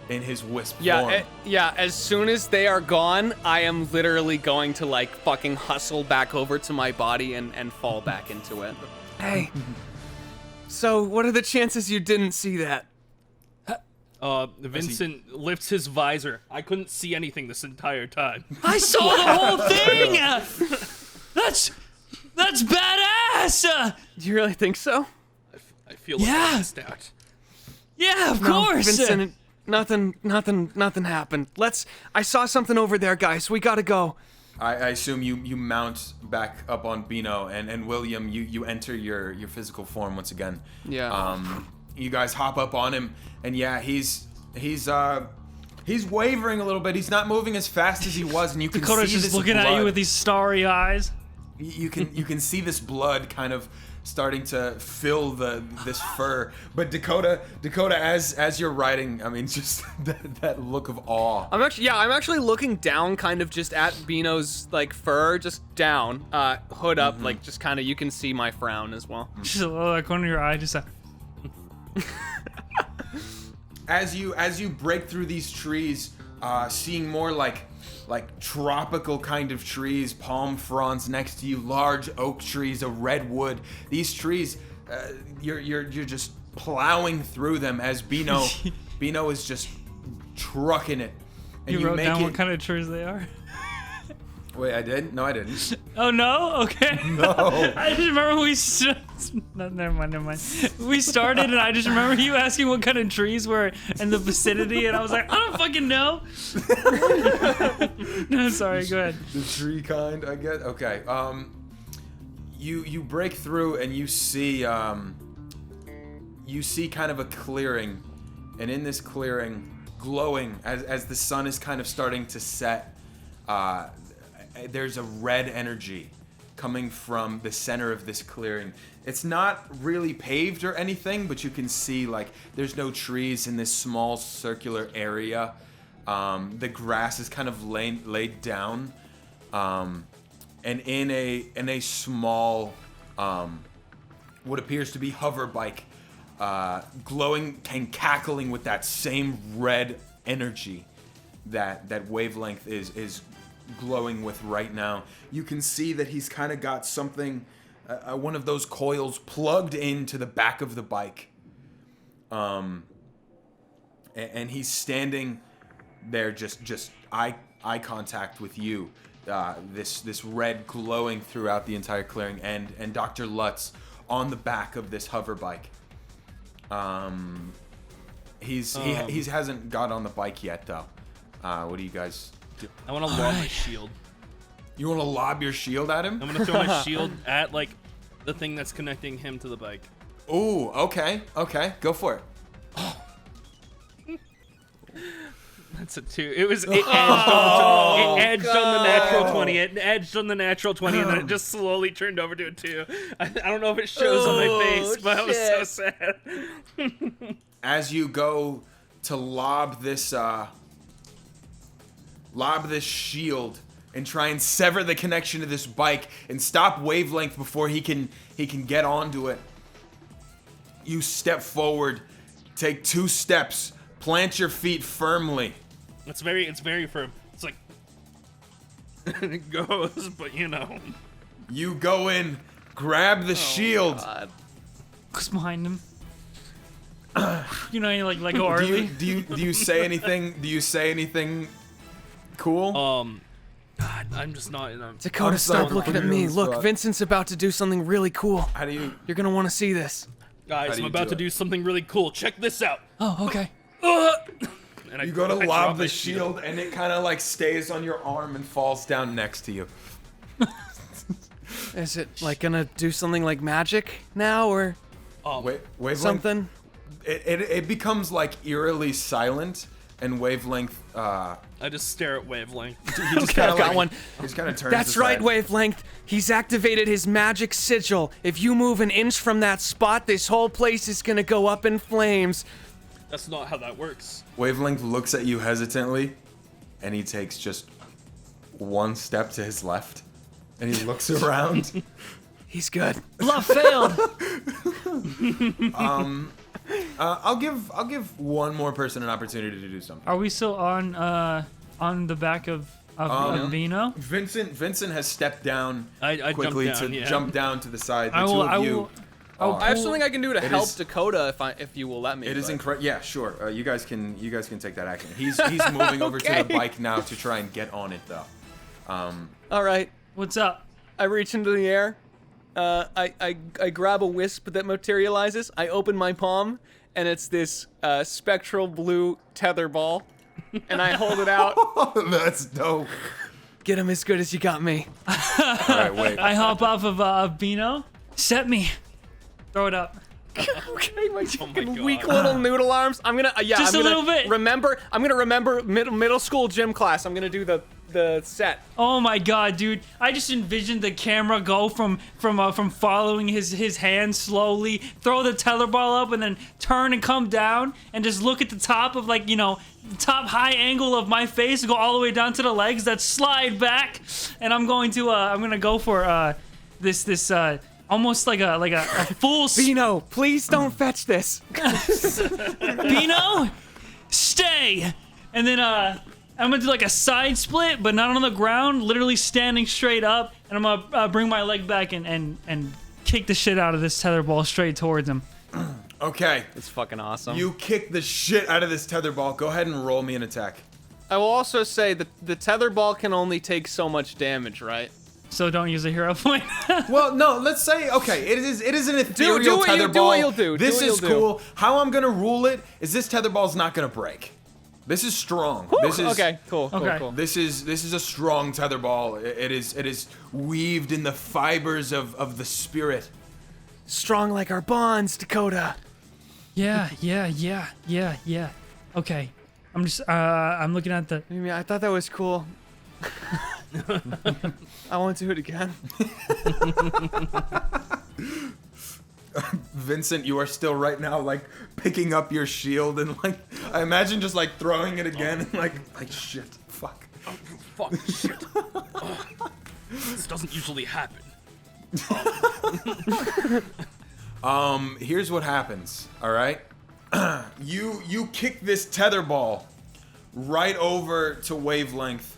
in his Wisp form. As soon as they are gone, I am literally going to like fucking hustle back over to my body and fall back into it. Hey, so what are the chances you didn't see that? Vincent lifts his visor. I couldn't see anything this entire time. I saw the whole thing! That's badass! Do you really think so? I feel like I missed out. Yeah, of No, course! Vincent, nothing happened. I saw something over there, guys. We gotta go. I assume you mount back up on Bino, and William, you enter your physical form once again. Yeah. You guys hop up on him, and yeah, he's wavering a little bit. He's not moving as fast as he was, and you can Dakota's see just this looking blood. at you with these starry eyes. You can see this blood kind of starting to fill this fur. But Dakota, as you're riding, I mean, just that look of awe. I'm actually looking down, kind of just at Bino's like fur, just down, hood up, like just kind of you can see my frown as well. Just a little like corner of your eye, just As you break through these trees, seeing more like tropical kind of trees, palm fronds next to you, large oak trees, a redwood. These trees, you're just plowing through them as Bino is just trucking it. And you wrote make down it, what kind of trees they are? Wait, I did? No, I didn't. Oh no? Okay. No. I just remember no, never mind. We started and I just remember you asking what kind of trees were in the vicinity, and I was like, I don't fucking know. No, sorry, go ahead. The tree kind, I guess. Okay. You break through and you see kind of a clearing, and in this clearing, glowing as the sun is kind of starting to set, there's a red energy coming from the center of this clearing. It's not really paved or anything, but you can see like there's no trees in this small circular area. The grass is kind of laid down, and in a small what appears to be hover bike, glowing and cackling with that same red energy that wavelength is glowing with right now. You can see that he's kind of got something, one of those coils plugged into the back of the bike, and he's standing there, just eye contact with you. This red glowing throughout the entire clearing, and Dr. Lutz on the back of this hover bike. He hasn't got on the bike yet though. What do you guys do? I want to lob my shield. You want to lob your shield at him? I'm gonna throw my shield at like the thing that's connecting him to the bike. Ooh, okay, go for it. That's a 2. It edged on the natural 20. It edged on the natural 20, and then it just slowly turned over to a 2. I don't know if it shows on my face, but I was so sad. As you go to lob this shield and try and sever the connection to this bike and stop Wavelength before he can get onto it. You step forward, take 2 steps, plant your feet firmly. It's very firm. It's like it goes, but you know. You go in, grab the shield. God. Who's behind him? You know, you like go early. Do you say anything? Do you say anything cool? God, I'm just not in a... Dakota, stop looking at me. Look, spot. Vincent's about to do something really cool. How do you? You're gonna want to see this. Guys, do I'm you about do to it? do something really cool. Check this out. Oh, okay. And You go to I drop lob my the shield, and it kind of like stays on your arm and falls down next to you. Is it like gonna do something like magic now, or Wavelength. something? It becomes like eerily silent, and Wavelength. I just stare at Wavelength. Okay, I've got one. He just kind of turns. That's his right, head. Wavelength. He's activated his magic sigil. If you move an inch from that spot, this whole place is gonna go up in flames. That's not how that works. Wavelength looks at you hesitantly, and he takes just 1 step to his left, and he looks around. He's good. Bluff failed. I'll give one more person an opportunity to do something. Are we still on the back of Bino? Vincent has stepped down I quickly jumped down, to yeah. jump down to the side. The I two will. of I you. will. I'll I have pull- something I can do to It help is- Dakota if you will let me. It is but- incredible. Yeah, sure. You guys can take that action. He's moving over to the Okay. bike now to try and get on it though. All right. What's up? I reach into the air. I grab a wisp that materializes. I open my palm, and it's this spectral blue tether ball, and I hold it out. That's dope. Get him as good as you got me. All right, wait. I hop off of Bino. Set me. Throw it up. Okay, my fucking God. weak little noodle arms. I'm gonna Just I'm a gonna little bit. I'm gonna remember middle school gym class. I'm gonna do the set. Oh my god, dude! I just envisioned the camera go from following his hand slowly, throw the tether ball up, and then turn and come down, and just look at the top of the top high angle of my face, go all the way down to the legs, that slide back, and I'm gonna go for this almost like a full Bino, please don't fetch this. Bino, stay, and then I'm gonna do like a side split, but not on the ground, literally standing straight up, and I'm gonna bring my leg back and kick the shit out of this tether ball straight towards him. Okay. It's fucking awesome. You kick the shit out of this tether ball. Go ahead and roll me an attack. I will also say that the tether ball can only take so much damage, right? So don't use a hero point. Well, no, let's say, okay, it is an ethereal do what tether you- ball. do what you'll do. Do This what is you'll do. cool. How I'm gonna rule it is this tether ball's not gonna break. This is strong. This is Okay, cool. Okay. Cool. This is a strong tether ball. It is weaved in the fibers of the spirit. Strong like our bonds, Dakota. Yeah. Okay. I'm just I'm looking at the. I mean, I thought that was cool. I want to do it again. Vincent, you are still right now like picking up your shield and like I imagine just like throwing it again and like shit, fuck. Fuck. Shit. This doesn't usually happen. Here's what happens. All right, you kick this tether ball right over to Wavelength.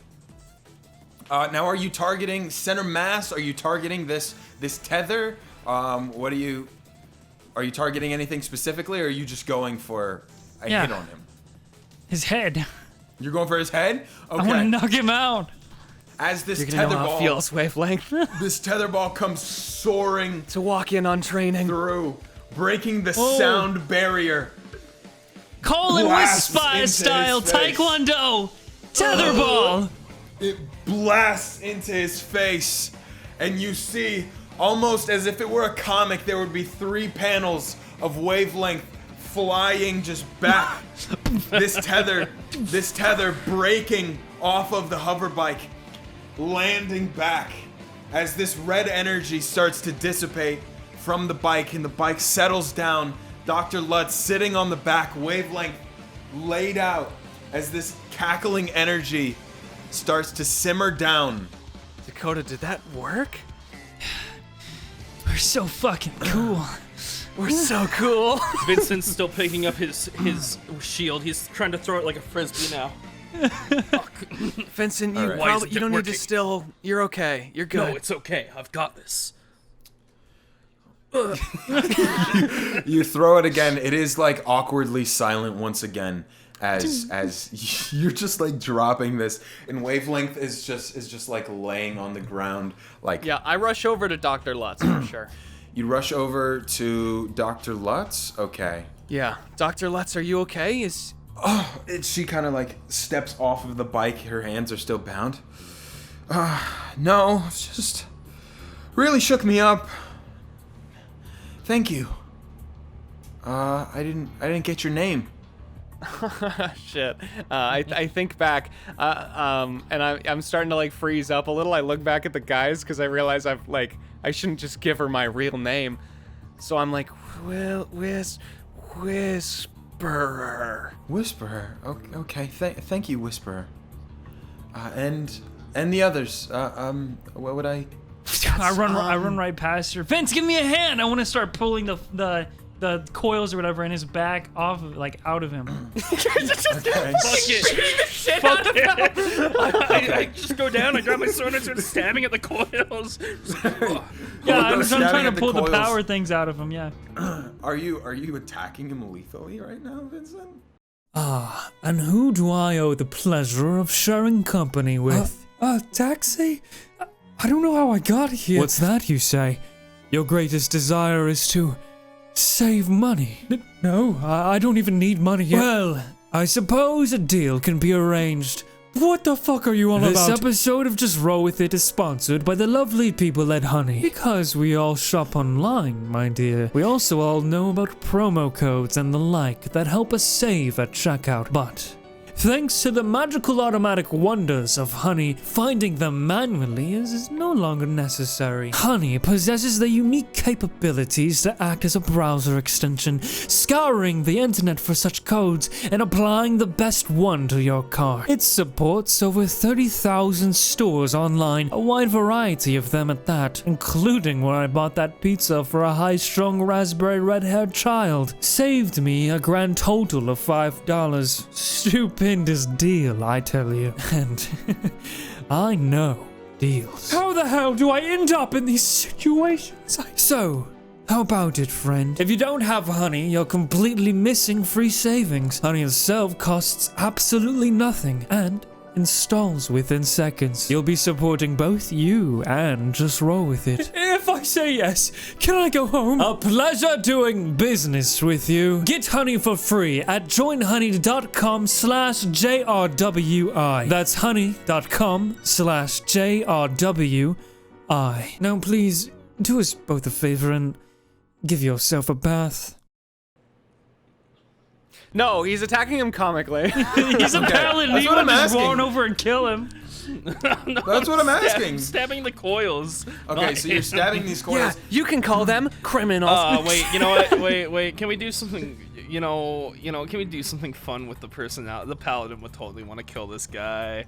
Now, are you targeting center mass? Are you targeting this tether? What are you targeting anything specifically, or are you just going for a Yeah. hit on him? His head. You're going for his head? I want to Okay. knock him out. As this You're gonna tether know how ball, it feels, Wavelength. this tether ball comes soaring To walk in on training. through, breaking the Whoa. sound barrier. Colin Blasts Wisp into style his face. Taekwondo tetherball. It blasts into his face, and you see, almost as if it were a comic, there would be 3 panels of Wavelength flying just back. this tether breaking off of the hover bike, landing back as this red energy starts to dissipate from the bike, and the bike settles down. Dr. Lutz sitting on the back, Wavelength laid out as this cackling energy starts to simmer down. Dakota, did that work? We're so fucking cool. We're so cool. Vincent's still picking up his shield. He's trying to throw it like a frisbee now. Vincent, you, All right. probably, you don't need to working? still. You're okay. You're good. No, it's okay. I've got this. You throw it again. It is like awkwardly silent once again as you're just like dropping this, and wavelength is just like laying on the ground. Like Yeah, I rush over to Dr. Lutz for sure. you rush over to Dr. Lutz. Okay. Yeah, Dr. Lutz, are you okay? She kind of like steps off of the bike. Her hands are still bound. No, it's just really shook me up. Thank you. I didn't get your name. Shit. I think back, and I'm starting to like freeze up a little. I look back at the guys because I realize I shouldn't just give her my real name. So I'm like, Whisperer. Whisperer. Okay. Thank you, Whisperer. And the others. What would I? I run right past her. Vince, give me a hand. I want to start pulling the coils or whatever in his back off of, like, out of him. Okay. Fuck it. I just go down, I grab my sword, and I start stabbing at the coils. Yeah, I'm stabbing trying to at the pull the coils. power things out of him, yeah. Are you attacking him lethally right now, Vincent? Ah, and who do I owe the pleasure of sharing company with? Taxi? I don't know how I got here. What's that you say? Your greatest desire is to save money? No, I don't even need money yet. Well, I suppose a deal can be arranged. What the fuck are you on about? This episode of Just Roll With It is sponsored by the lovely people at Honey. Because we all shop online, my dear. We also all know about promo codes and the like that help us save at checkout. But thanks to the magical automatic wonders of Honey, finding them manually is no longer necessary. Honey possesses the unique capabilities to act as a browser extension, scouring the internet for such codes and applying the best one to your cart. It supports over 30,000 stores online, a wide variety of them at that, including where I bought that pizza for a high-strung raspberry red-haired child. Saved me a grand total of $5. Stupendous deal, I tell you. And I know deals. How the hell do I end up in these situations? So, how about it, friend? If you don't have Honey, you're completely missing free savings. Honey itself costs absolutely nothing and installs within seconds. You'll be supporting both you and Just Roll With It. If I say yes, can I go home? A pleasure doing business with you. Get Honey for free at joinhoney.com/JRWI. That's honey.com/JRWI. Now please, do us both a favor and give yourself a bath. No, he's attacking him comically. He's a paladin. That's He what would I'm just asking. run over and kill him. That's what I'm asking. Stabbing the coils. Okay, so you're stabbing these coils. Yeah, you can call them criminals. Wait, you know what? Wait. Can we do something? You know. Can we do something fun with the personality? The paladin would totally want to kill this guy.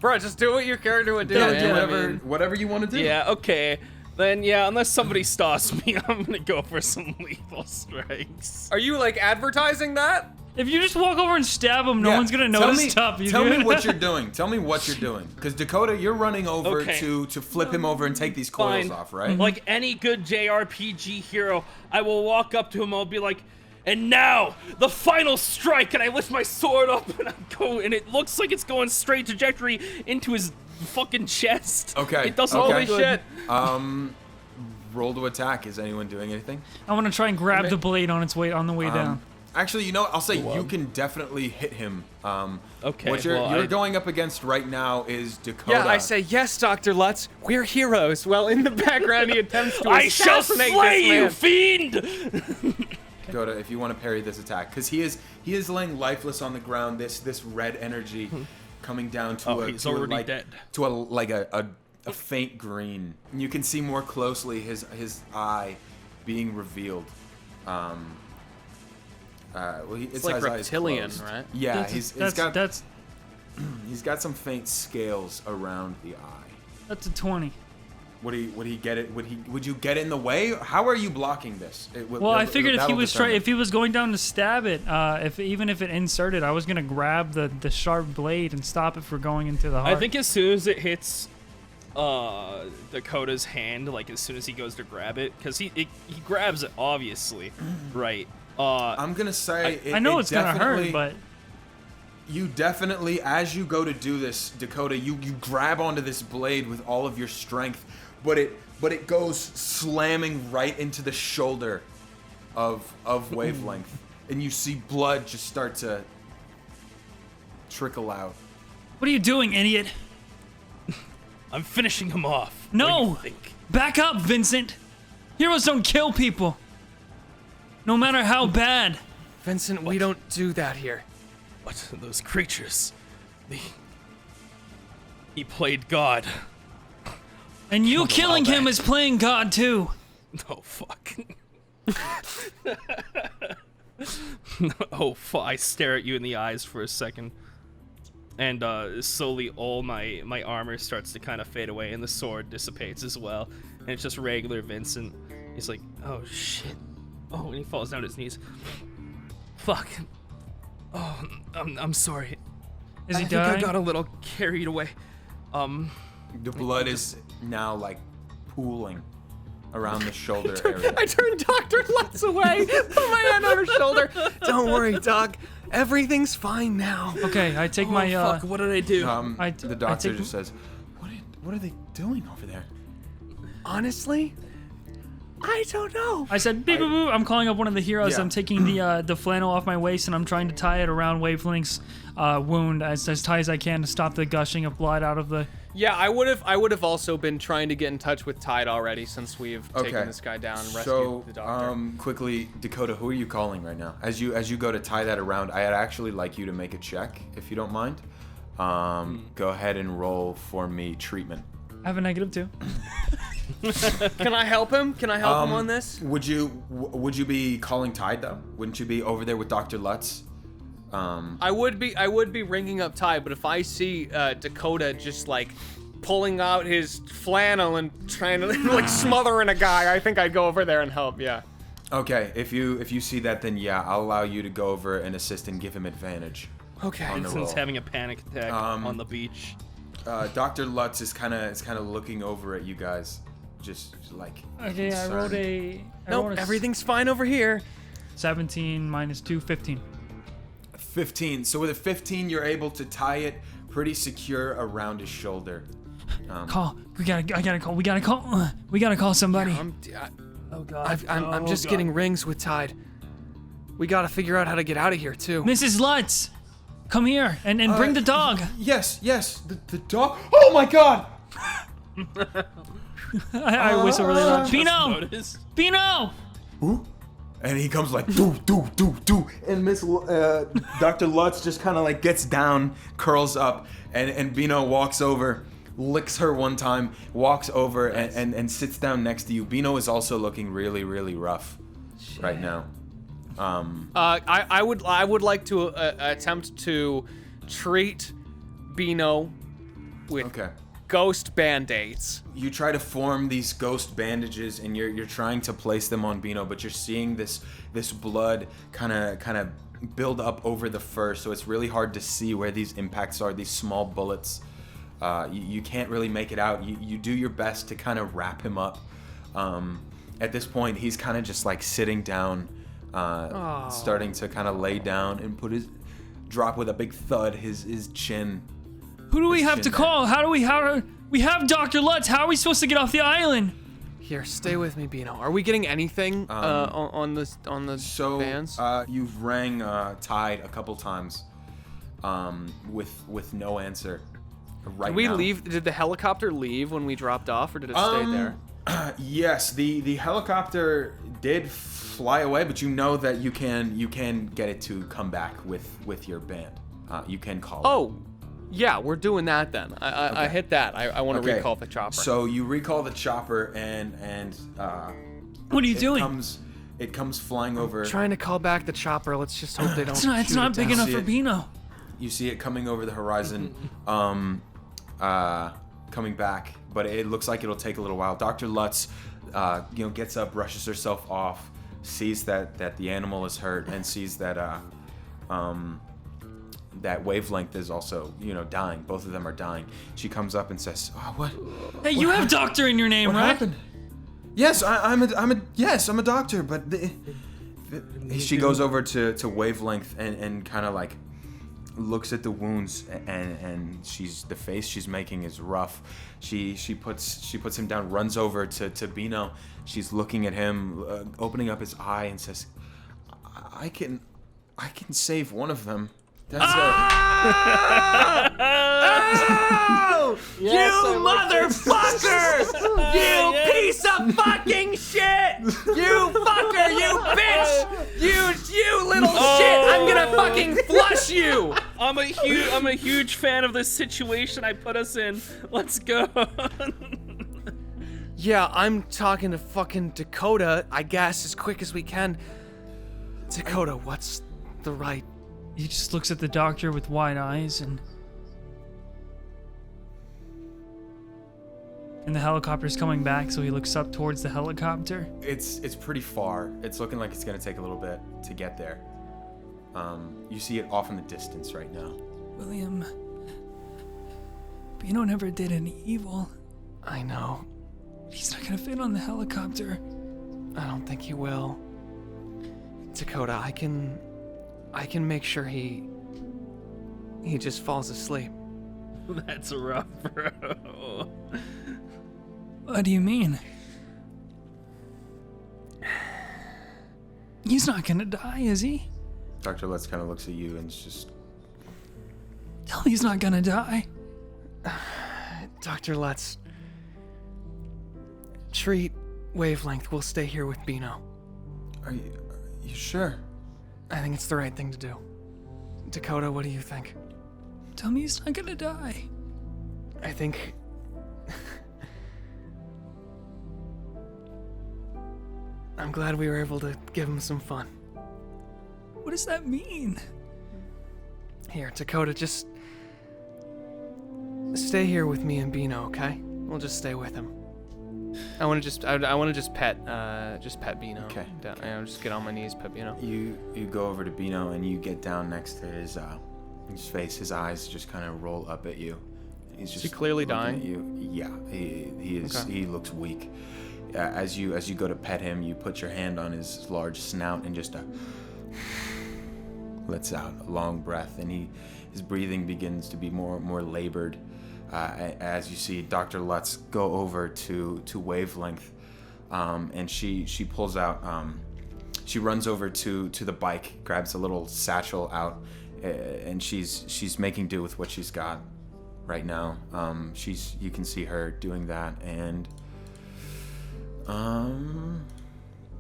Bro, just do what your character would do. Yeah, man. whatever you want to do. Yeah. Okay. Then yeah, unless somebody stops me, I'm gonna go for some lethal strikes. Are you like advertising that? If you just walk over and stab him, no Yeah, one's gonna tell notice me- stuff you Tell do. me what you're doing. Tell me what you're doing. Because Dakota, you're running over Okay. to flip him over and take these coils Fine. off, right? Like any good JRPG hero, I will walk up to him. I'll be like, "And now the final strike!" And I lift my sword up and I go, and it looks like it's going straight trajectory into his fucking chest. Okay, It doesn't okay. look good. Roll to attack. Is anyone doing anything? I want to try and grab the blade on its way on the way down. Actually, you know what? I'll say you can definitely hit him. Okay, What you're well, going up against right now is Dakota. Yeah, I say yes, Dr. Lutz. We're heroes. Well, in the background, he attempts to I shall assassinate slay this you, man. fiend! Dakota, if you want to parry this attack, because he is laying lifeless on the ground. This red energy coming down to Oh, a he's to a, already like, dead. to a faint green. And you can see more closely his eye being revealed. Well, it's like his eyes reptilian, closed. right? Yeah, That's- he's that's, got that's He's got some faint scales around the eye. That's a 20. Would he get it? Would you get in the way? How are you blocking this? Well, I figured if he was going down to stab it, even if it inserted, I was gonna grab the sharp blade and stop it from going into the heart. I think as soon as it hits Dakota's hand, like as soon as he goes to grab it, because he grabs it obviously, right? I'm gonna say I know it's gonna hurt, but you definitely, as you go to do this, Dakota, you grab onto this blade with all of your strength, but it goes slamming right into the shoulder of Wavelength, and you see blood just start to trickle out. What are you doing, idiot? I'm finishing him off. No! What do you think? Back up, Vincent! Heroes don't kill people! No matter how bad. Vincent, we don't do that here. What? Those creatures. He played God. And you killing him is playing God too. Oh, fuck. Oh, fuck. I stare at you in the eyes for a second. And slowly all my armor starts to kind of fade away and the sword dissipates as well. And it's just regular Vincent. He's like, oh, shit. Oh, and he falls down to his knees. Fuck. Oh, I'm sorry. Is he I dying? think I got a little carried away. The blood is now like pooling around the shoulder area. I turned Dr. Lutz away, put my hand on her shoulder. Don't worry, Doc. Everything's fine now. Okay, I take Oh, my fuck, what did I do? The doctor just says, "What are they doing over there?" Honestly, I don't know. I said, beep, boop, boop. I'm calling up one of the heroes. Yeah. I'm taking the flannel off my waist and I'm trying to tie it around Wavelength's wound as tight as I can to stop the gushing of blood out of the. Yeah, I would have also been trying to get in touch with Tide already since we've taken this guy down and rescued the doctor. Quickly, Dakota, who are you calling right now? As you go to tie that around, I'd actually like you to make a check if you don't mind. Go ahead and roll for me treatment. I have a -2. Can I help him? Can I help him on this? Would you be calling Tide though? Wouldn't you be over there with Dr. Lutz? I would be ringing up Tide, but if I see Dakota just like pulling out his flannel and trying to like smothering a guy, I think I'd go over there and help. Yeah. Okay, if you see that, then yeah, I'll allow you to go over and assist and give him advantage. Okay. On the Vincent's roll. having a panic attack on the beach. Dr. Lutz is kind of looking over at you guys, just like. Okay, I rolled a. Nope, everything's fine over here. 17 minus 2, 15. 15. So with a 15, you're able to tie it pretty secure around his shoulder. Call. We gotta call somebody. Oh God. I'm just getting rings with Tide. We gotta figure out how to get out of here too. Mrs. Lutz, come here and bring the dog. Yes. The dog. Oh my God! I whistle really loud. Bino! Notice? Bino! Who? And he comes like do, and Dr. Lutz just kind of like gets down, curls up, and Bino walks over, licks her one time, walks over and sits down next to you. Bino is also looking really, really rough right now. I would like to attempt to treat Bino with ghost band-aids. You try to form these ghost bandages, and you're trying to place them on Bino, but you're seeing this blood kind of build up over the fur, so it's really hard to see where these impacts are. These small bullets, you can't really make it out. You do your best to kind of wrap him up. At this point, he's kind of just like sitting down, starting to kind of lay down and drop with a big thud his chin. Who do we have to call? We have Dr. Lutz. How are we supposed to get off the island? Here, stay with me, Bino. Are we getting anything on the bands? You've rang Tide a couple times, with no answer. Right Did we now. leave? Did the helicopter leave when we dropped off, or did it stay there? Yes, the helicopter did fly away, but you know that you can get it to come back with your band. You can call it. Oh, yeah, we're doing that then. I hit that. I want to recall the chopper. So you recall the chopper and What are you doing? It comes flying over. Trying to call back the chopper. Let's just hope they don't. It's not big enough for Bino. You see it coming over the horizon, coming back, but it looks like it'll take a little while. Dr. Lutz, gets up, brushes herself off, sees that the animal is hurt, and sees that that wavelength is also, dying. Both of them are dying. She comes up and says, "Oh, what? Hey, you have doctor in your name, What right? happened?" Yes, I'm a doctor, but she goes over to wavelength and kind of like looks at the wounds, and the face she's making is rough. She puts him down, runs over to Bino. She's looking at him, opening up his eye, and says, I can save one of them. That's You motherfucker! You piece of fucking shit! You fucker! You bitch! You little shit! I'm gonna fucking flush you! I'm a huge fan of this situation I put us in. Let's go. Yeah, I'm talking to fucking Dakota, I guess, as quick as we can. Dakota, what's the right... He just looks at the doctor with wide eyes, and the helicopter's coming back, so he looks up towards the helicopter. It's pretty far. It's looking like it's gonna take a little bit to get there. You see it off in the distance right now. William, Bino never did any evil. I know. He's not gonna fit on the helicopter. I don't think he will. Dakota, I can make sure he just falls asleep. That's rough, bro. What do you mean? He's not gonna die, is he? Dr. Lutz kind of looks at you and it's just... Tell me he's not gonna die. Dr. Lutz, treat wavelength. We'll stay here with Bino. Are you sure? I think it's the right thing to do. Dakota, what do you think? Tell me he's not gonna die. I think... I'm glad we were able to give him some fun. What does that mean? Here, Dakota, just... stay here with me and Bino, okay? We'll just stay with him. I want to just pet Bino. Okay. Just get on my knees, pet Bino. You go over to Bino and you get down next to his face. His eyes just kind of roll up at you. He's just Is he clearly looking dying? at you. Yeah, he is. Okay. He looks weak. As you go to pet him, you put your hand on his large snout and just lets out a long breath, and his breathing begins to be more labored. As you see Dr. Lutz go over to wavelength, and she pulls out, she runs over to the bike, grabs a little satchel out, and she's making do with what she's got right now. You can see her doing that, and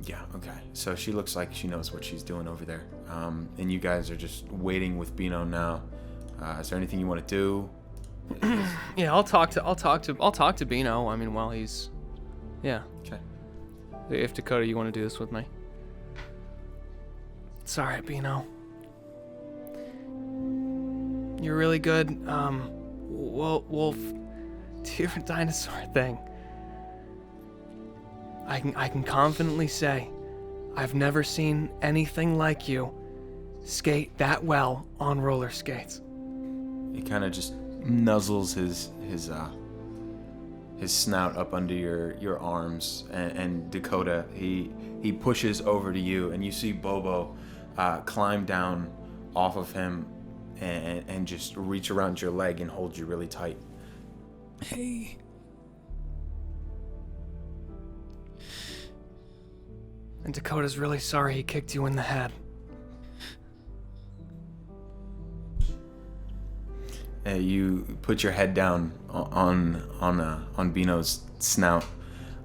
yeah, okay. So she looks like she knows what she's doing over there. And you guys are just waiting with Bino now. Is there anything you want to do? Yeah, I'll talk to Bino. I mean, while he's, yeah. Okay. If Dakota, you want to do this with me? It's all right, Bino. You're really good. Wolf, do your dinosaur thing. I can confidently say, I've never seen anything like you skate that well on roller skates. He kind of just nuzzles his snout up under your arms, and Dakota, he pushes over to you, and you see Bobo climb down off of him and just reach around your leg and hold you really tight. Hey. And Dakota's really sorry he kicked you in the head. You put your head down on Bino's snout,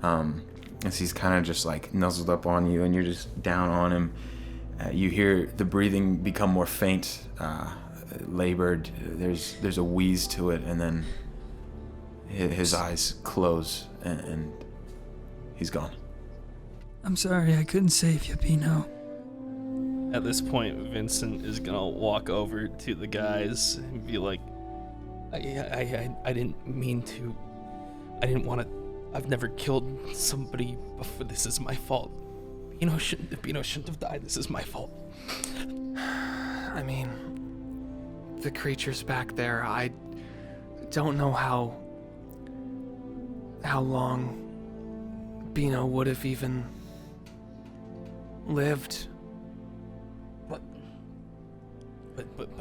as he's kind of just like nuzzled up on you, and you're just down on him. You hear the breathing become more faint, labored. There's a wheeze to it, and then his eyes close, and he's gone. I'm sorry I couldn't save you, Bino. At this point, Vincent is gonna walk over to the guys and be like, I didn't mean to. I didn't want to. I've never killed somebody before. This is my fault. Bino shouldn't have died. This is my fault. I mean, the creatures back there, I don't know how long Bino would have even lived. But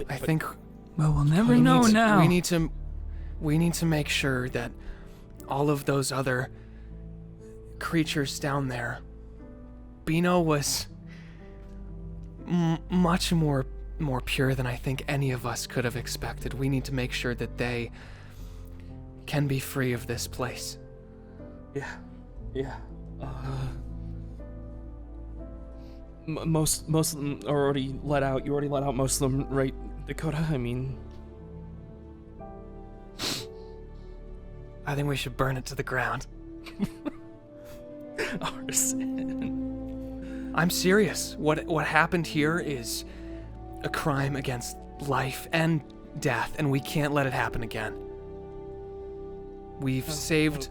I think Well, we'll never know now. We need to make sure that all of those other creatures down there, Bino was much more pure than I think any of us could have expected. We need to make sure that they can be free of this place. Yeah. Most of them are already let out. You already let out most of them, right, Dakota? I mean, I think we should burn it to the ground. arson. I'm serious. What happened here is a crime against life and death, and we can't let it happen again. We've saved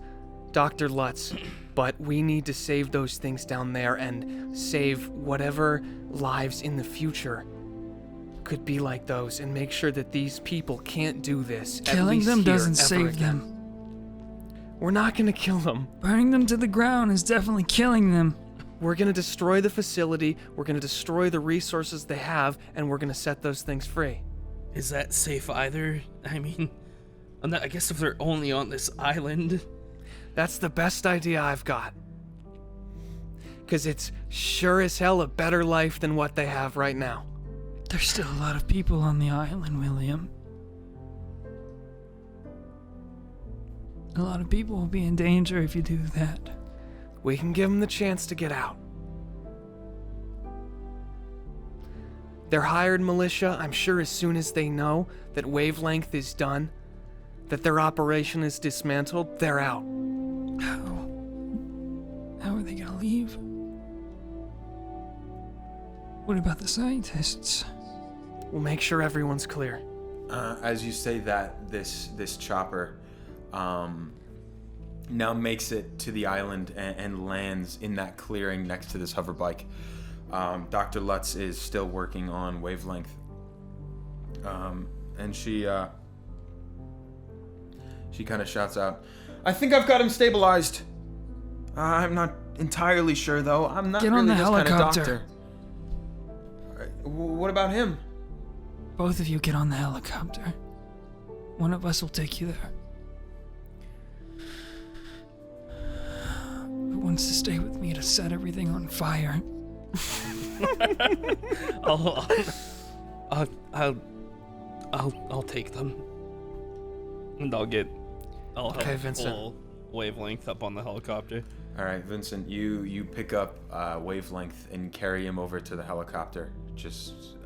Dr. Lutz, but we need to save those things down there and save whatever lives in the future could be like those, and make sure that these people can't do this. Killing them doesn't save them. We're not gonna kill them. Burning them to the ground is definitely killing them. We're gonna destroy the facility, we're gonna destroy the resources they have, and we're gonna set those things free. Is that safe either? I mean, I guess if they're only on this island. That's the best idea I've got. Because it's sure as hell a better life than what they have right now. There's still a lot of people on the island, William. A lot of people will be in danger if you do that. We can give them the chance to get out. They're hired militia. I'm sure as soon as they know that wavelength is done, that their operation is dismantled, they're out. How are they gonna leave? What about the scientists? We'll make sure everyone's clear. As you say that, this chopper now makes it to the island and lands in that clearing next to this hover bike. Dr. Lutz is still working on wavelength, and she kind of shouts out, "I think I've got him stabilized. I'm not entirely sure though. I'm not Get really on the this kind of helicopter. doctor." What about him? Both of you get on the helicopter. One of us will take you there. Who wants to stay with me to set everything on fire? I'll take them, and I'll help Vincent. pull wavelength up on the helicopter. All right, Vincent, you pick up wavelength and carry him over to the helicopter. Just,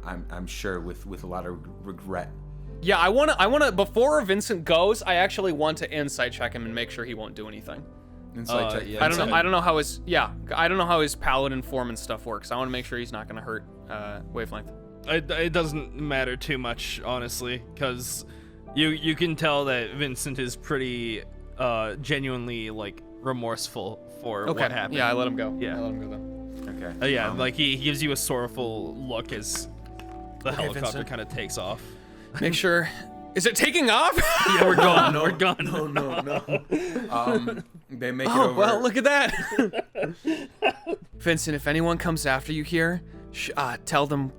I'm sure with a lot of regret. Yeah, I wanna before Vincent goes, I actually want to insight check him and make sure he won't do anything. Insight check. yeah. I don't know how his paladin form and stuff works. I want to make sure he's not gonna hurt wavelength. It doesn't matter too much, honestly, because you can tell that Vincent is pretty genuinely like remorseful for what happened. Yeah, I let him go. Yeah. I let him go then. Okay. Yeah, like he gives you a sorrowful look as the helicopter Vincent. kind of takes off. Make sure. Is it taking off? Yeah, we're gone. We're gone. No. They make it Oh, over. well, look at that. Vincent, if anyone comes after you here, tell them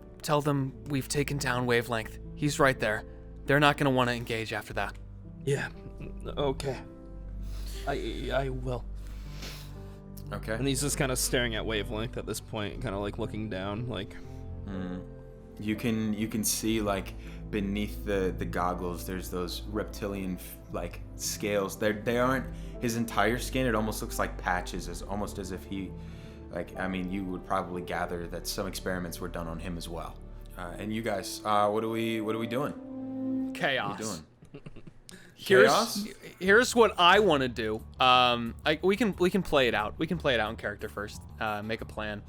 we've taken down wavelength. He's right there. They're not going to want to engage after that. Yeah. Okay. I will. Okay. And he's just kind of staring at wavelength at this point, kind of like looking down, like. You can see like beneath the goggles. There's those reptilian like scales. They aren't his entire skin. It almost looks like patches, almost as if he, like, I mean, you would probably gather that some experiments were done on him as well. And you guys, what are we doing? Chaos. What are you doing? Chaos? Here's what I want to do. We can play it out. We can play it out in character first. Make a plan.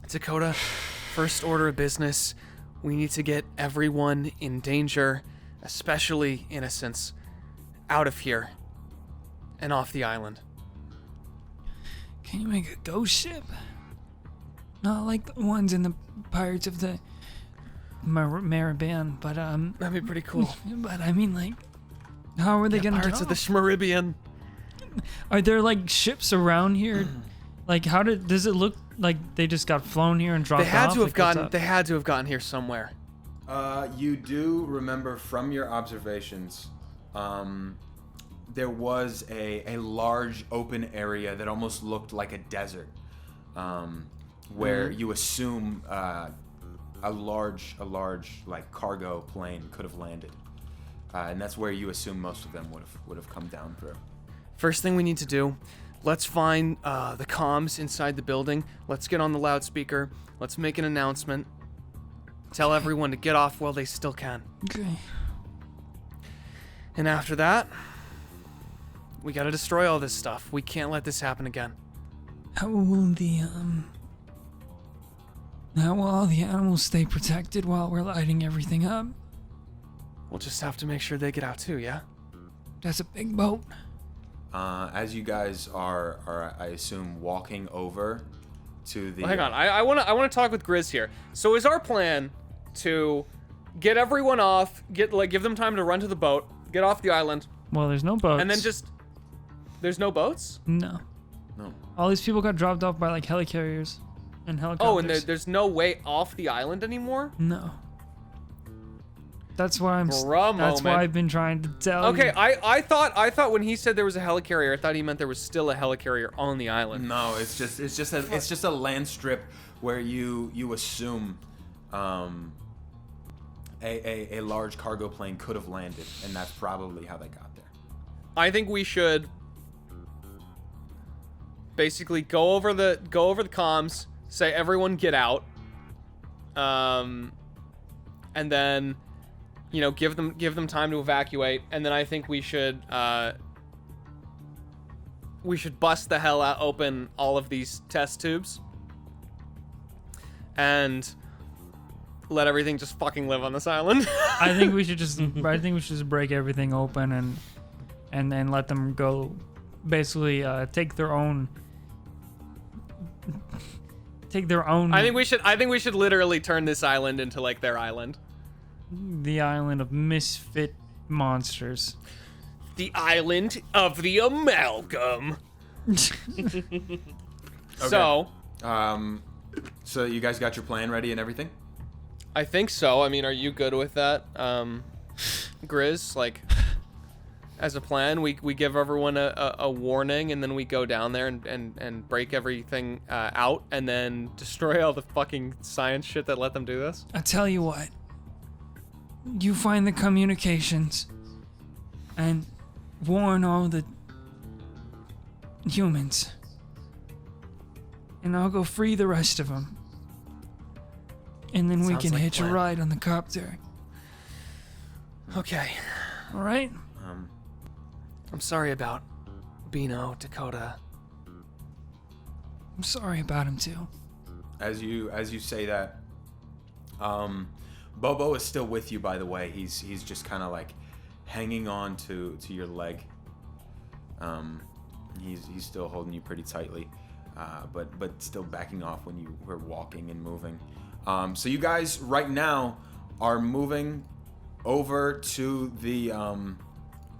Dakota, first order of business, we need to get everyone in danger, especially innocents, out of here and off the island. Can you make a ghost ship? Not like the ones in the Pirates of the Caribbean, but That'd be pretty cool. But I mean, like, how are they gonna Pirates get of the off? Schmaribian. Are there like ships around here? Like, does it look like they just got flown here and dropped They had off? to have Like, what's gotten. up? They had to have gotten here somewhere. You do remember from your observations, there was a large open area that almost looked like a desert, where you assume a large like cargo plane could have landed, and that's where you assume most of them would have come down through. First thing we need to do, let's find the comms inside the building. Let's get on the loudspeaker. Let's make an announcement. Tell everyone to get off while they still can. Okay. And after that, we gotta destroy all this stuff. We can't let this happen again. How will all the animals stay protected while we're lighting everything up? We'll just have to make sure they get out too, yeah? That's a big boat. As you guys are I assume walking over to the. Well, hang on, I wanna talk with Grizz here. So is our plan to get everyone off, give them time to run to the boat, get off the island, Well, there's no boats. and then just there's no boats? No. No. All these people got dropped off by like helicarriers and helicopters. Oh, and there's no way off the island anymore? No. That's why That's moment. why I've been trying to tell Okay, you. I thought when he said there was a helicarrier, I thought he meant there was still a helicarrier on the island. No, it's just a land strip where you assume a large cargo plane could have landed, and that's probably how they got there. I think we should basically go over the comms, say everyone get out, and then give them time to evacuate, and then I think we should bust the hell out, open all of these test tubes, and let everything just fucking live on this island. I think we should just break everything open and then let them go. Basically, take their own. I think we should literally turn this island into like their island. The island of misfit monsters. The island of the amalgam. So, So you guys got your plan ready and everything? I think so. I mean, are you good with that, Grizz? Like, as a plan, we give everyone a warning, and then we go down there and break everything out, and then destroy all the fucking science shit that let them do this? I tell you what. You find the communications and warn all the humans. And I'll go free the rest of them. And then we Sounds can like a hitch a plan. ride on the copter. Okay. All right? I'm sorry about Bino, Dakota. I'm sorry about him too. As you say that, Bobo is still with you, by the way. He's just kind of like hanging on to your leg. He's still holding you pretty tightly, but still backing off when you were walking and moving. So you guys right now are moving over to the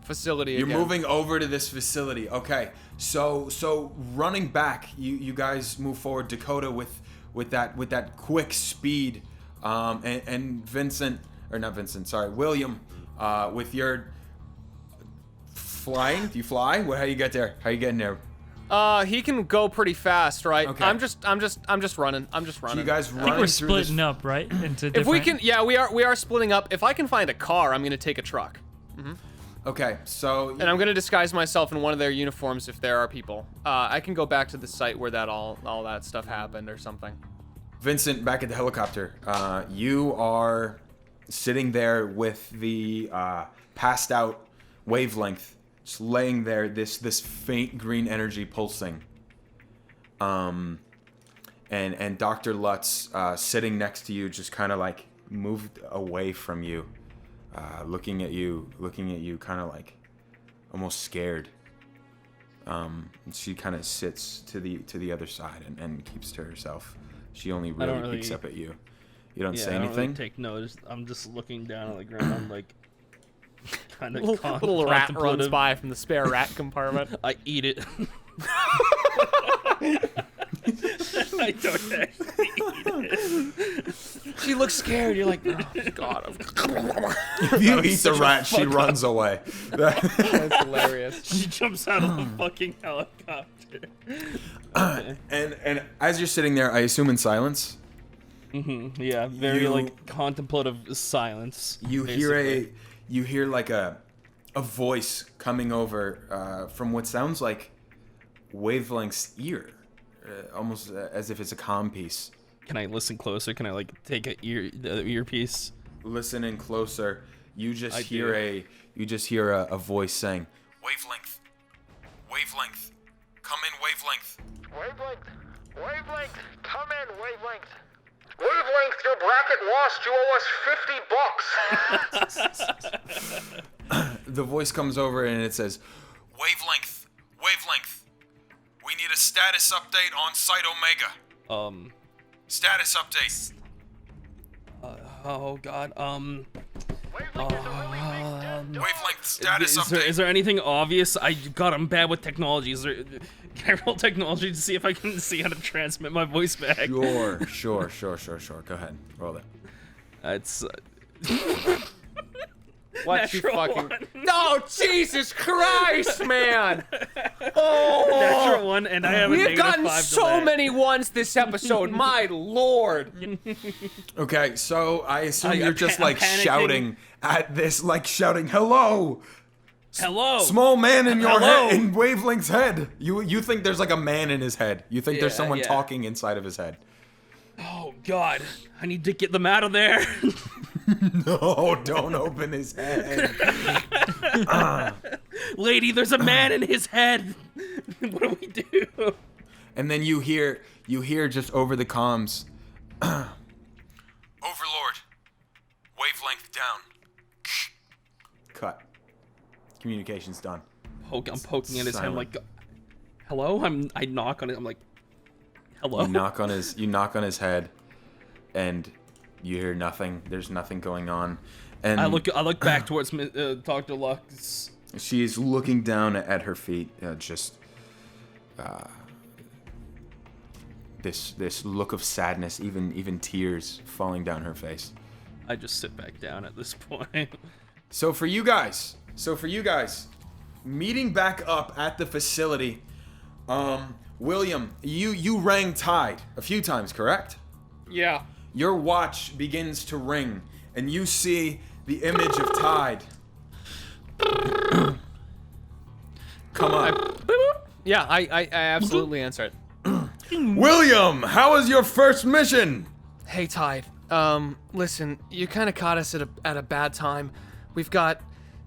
Facility You're again. moving over to this facility. Okay. So running back, you guys move forward. Dakota with that quick speed, and Vincent, or not Vincent, sorry, William, with your flying. Do you fly? How do you get there? How are you getting there? He can go pretty fast, right? Okay. I'm just running. I'm just running. So you guys I think running we're through this. splitting up, right? Into If we different- can, yeah, we are splitting up. If I can find a car, I'm gonna take a truck, Okay. So and I'm gonna disguise myself in one of their uniforms if there are people. I can go back to the site where that all that stuff happened or something. Vincent, back at the helicopter, you are sitting there with the passed out wavelength, just laying there, this faint green energy pulsing. and Dr. Lutz sitting next to you, just kind of like moved away from you, looking at you, kind of like almost scared. She kind of sits to the other side and keeps to herself. She only really peeks up at you. You don't say I don't anything. really take notice. I'm just looking down at the ground, like kind of Little rat runs by from the spare rat compartment. I eat it. I don't actually eat it. She looks scared. You're like, oh god. If you eat the rat, she runs away. That's hilarious. She jumps out of the fucking helicopter. And as you're sitting there, I assume in silence. Yeah, very like contemplative silence. You hear like a voice coming over from what sounds like Wavelength's ear, almost as if it's a comm piece. Can I listen closer? Can I like take the earpiece? Listening closer, you just hear a voice saying, "Wavelength, Wavelength, come in, Wavelength." Wavelength, come in, Wavelength. Wavelength, your bracket lost. You owe us $50. The voice comes over and it says, "Wavelength, we need a status update on Site Omega. Status update." Oh god. Wavelength status update. Is there anything obvious? I'm bad with technology. Can I roll technology to see if I can see how to transmit my voice back? Sure. Go ahead, roll it. It's What you Natural fucking? one. No, Jesus Christ, man! natural one, and I have a We've negative gotten 5 so delay. many ones this episode. My lord! Okay, so I assume you're I'm just I'm like panicking. shouting at this, like shouting, "Hello, Hello. small man in your Hello. head, in Wavelength's head." You think there's like a man in his head. You think there's Yeah, someone yeah. talking inside of his head. Oh god, I need to get them out of there. No, don't open his head. Lady, there's a man in his head. What do we do? And then you hear just over the comms, "Overlord, Wavelength down." Cut. Communication's done. I'm poking at his head. I'm Silent. like, hello? I knock on it. I'm like, hello? You knock on his head, and you hear nothing. There's nothing going on. And I look back towards Dr. Lux. she's looking down at her feet, this look of sadness, even tears falling down her face. I just sit back down at this point. So for you guys, meeting back up at the facility, William, you rang Tide a few times, correct? Yeah. Your watch begins to ring, and you see the image of Tide. Come on. Yeah, I absolutely answer it. William, how was your first mission? Hey, Tide. Listen, you kind of caught us at a bad time. We've got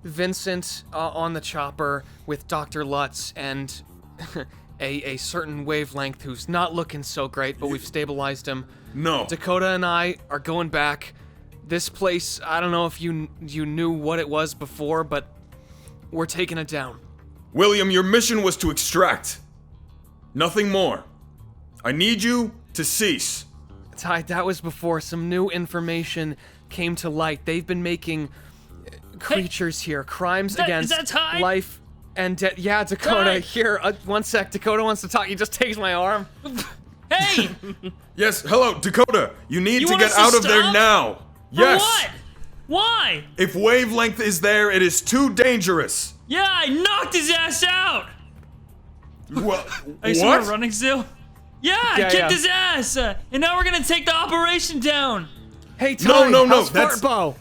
Vyncent on the chopper with Dr. Lutz and a certain Wavelength who's not looking so great, but we've stabilized him. No. Dakota and I are going back. This place, I don't know if you knew what it was before, but we're taking it down. William, your mission was to extract. Nothing more. I need you to cease. Tide, that was before some new information came to light. They've been making creatures here, crimes against that Tide? life and death. Yeah, Dakota, Tide? here, 1 sec. Dakota wants to talk. He just takes my arm. Hey! Yes, hello, Dakota. You need You to want get us to out of there stop? now. For Yes. what? Why? If Wavelength is there, it is too dangerous. Yeah, I knocked his ass out. Well, Are you still what? running still? Yeah, I Yeah, kicked yeah. his ass, and now we're gonna take the operation down. Hey, Tide, no, how's that's- Fartbow?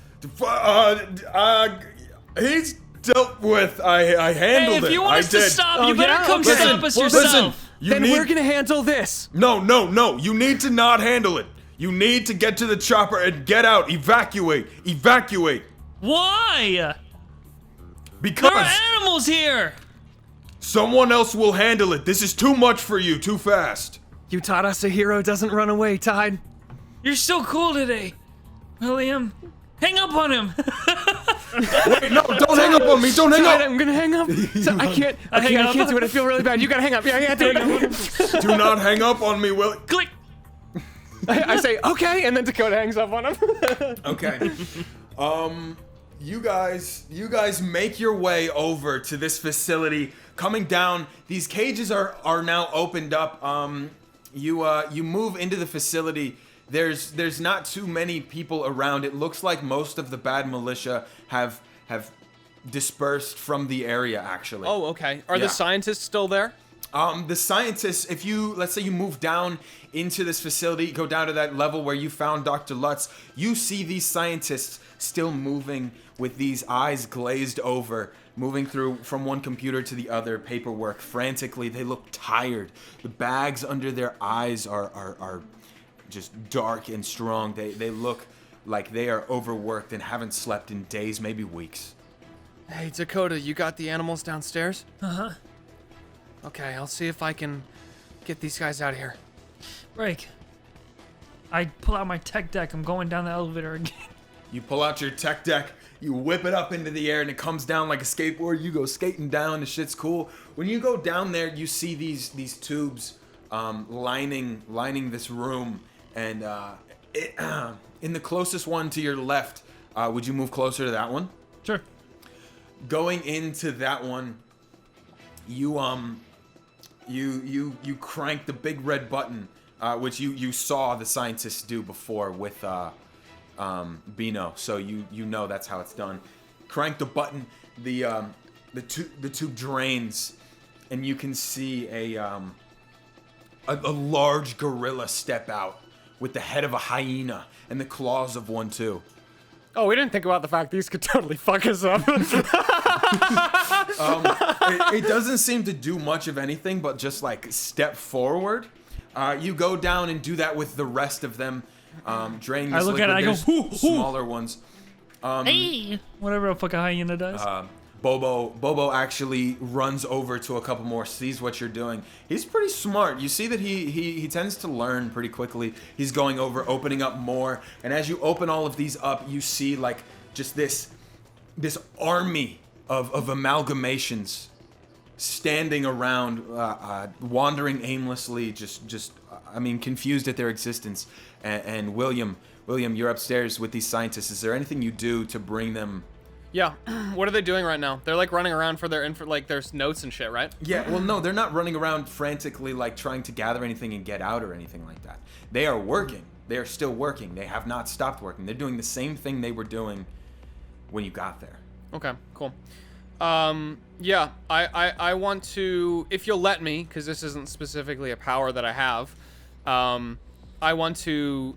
He's dealt with. I handled Hey, if you want I us to did. stop, Oh, you better yeah? come Okay. stop us Listen, yourself. you Then need. we're gonna handle this. No. You need to not handle it. You need to get to the chopper and get out. Evacuate. Why? There Because are animals here. someone else will handle it. This is too much for you. Too fast. You taught us a hero doesn't run away, Tide. You're so cool today, William. Hang up on him. Wait, no, don't hang up on me. Don't hang Tide, up. I'm gonna hang up. I can't. I can't do it. I feel really bad. You gotta hang up. Yeah, do it. Do not hang up on me, Will. Click. I say okay, and then Dakota hangs up on him. Okay. You guys make your way over to this facility. Coming down, these cages are now opened up. You move into the facility. There's not too many people around. It looks like most of the bad militia have dispersed from the area, actually. Oh, okay. Are Yeah. the scientists still there? The scientists, if let's say you move down into this facility, go down to that level where you found Dr. Lutz, you see these scientists still moving with these eyes glazed over, moving through from one computer to the other, paperwork frantically. They look tired. The bags under their eyes are just dark and strong. They look like they are overworked and haven't slept in days, maybe weeks. Hey, Dakota, you got the animals downstairs? Uh-huh. Okay, I'll see if I can get these guys out of here. Break. I pull out my tech deck. I'm going down the elevator again. You pull out your tech deck, you whip it up into the air, and it comes down like a skateboard. You go skating down, the shit's cool. When you go down there, you see these tubes lining this room, and in the closest one to your left, would you move closer to that one? Sure. Going into that one, you crank the big red button, which you saw the scientists do before with Bino, so you know that's how it's done. Crank the button, the tube drains, and you can see a large gorilla step out with the head of a hyena and the claws of one too. Oh, we didn't think about the fact these could totally fuck us up. It doesn't seem to do much of anything but just like step forward. You go down and do that with the rest of them. Drain this I look liquid. at it, I go, There's "Hoo, hoo." smaller ones. Hey! Whatever a fucking hyena does. Bobo actually runs over to a couple more, sees what you're doing. He's pretty smart. You see that he tends to learn pretty quickly. He's going over, opening up more, and as you open all of these up, you see like just this army of amalgamations standing around, wandering aimlessly, just confused at their existence. And William, you're upstairs with these scientists. Is there anything you do to bring them? Yeah. What are they doing right now? They're like running around for their there's notes and shit, right? Yeah, well, no, they're not running around frantically like trying to gather anything and get out or anything like that. They are working. They are still working. They have not stopped working. They're doing the same thing they were doing when you got there. Okay, cool. Yeah, I want to, if you'll let me, because this isn't specifically a power that I have, I want to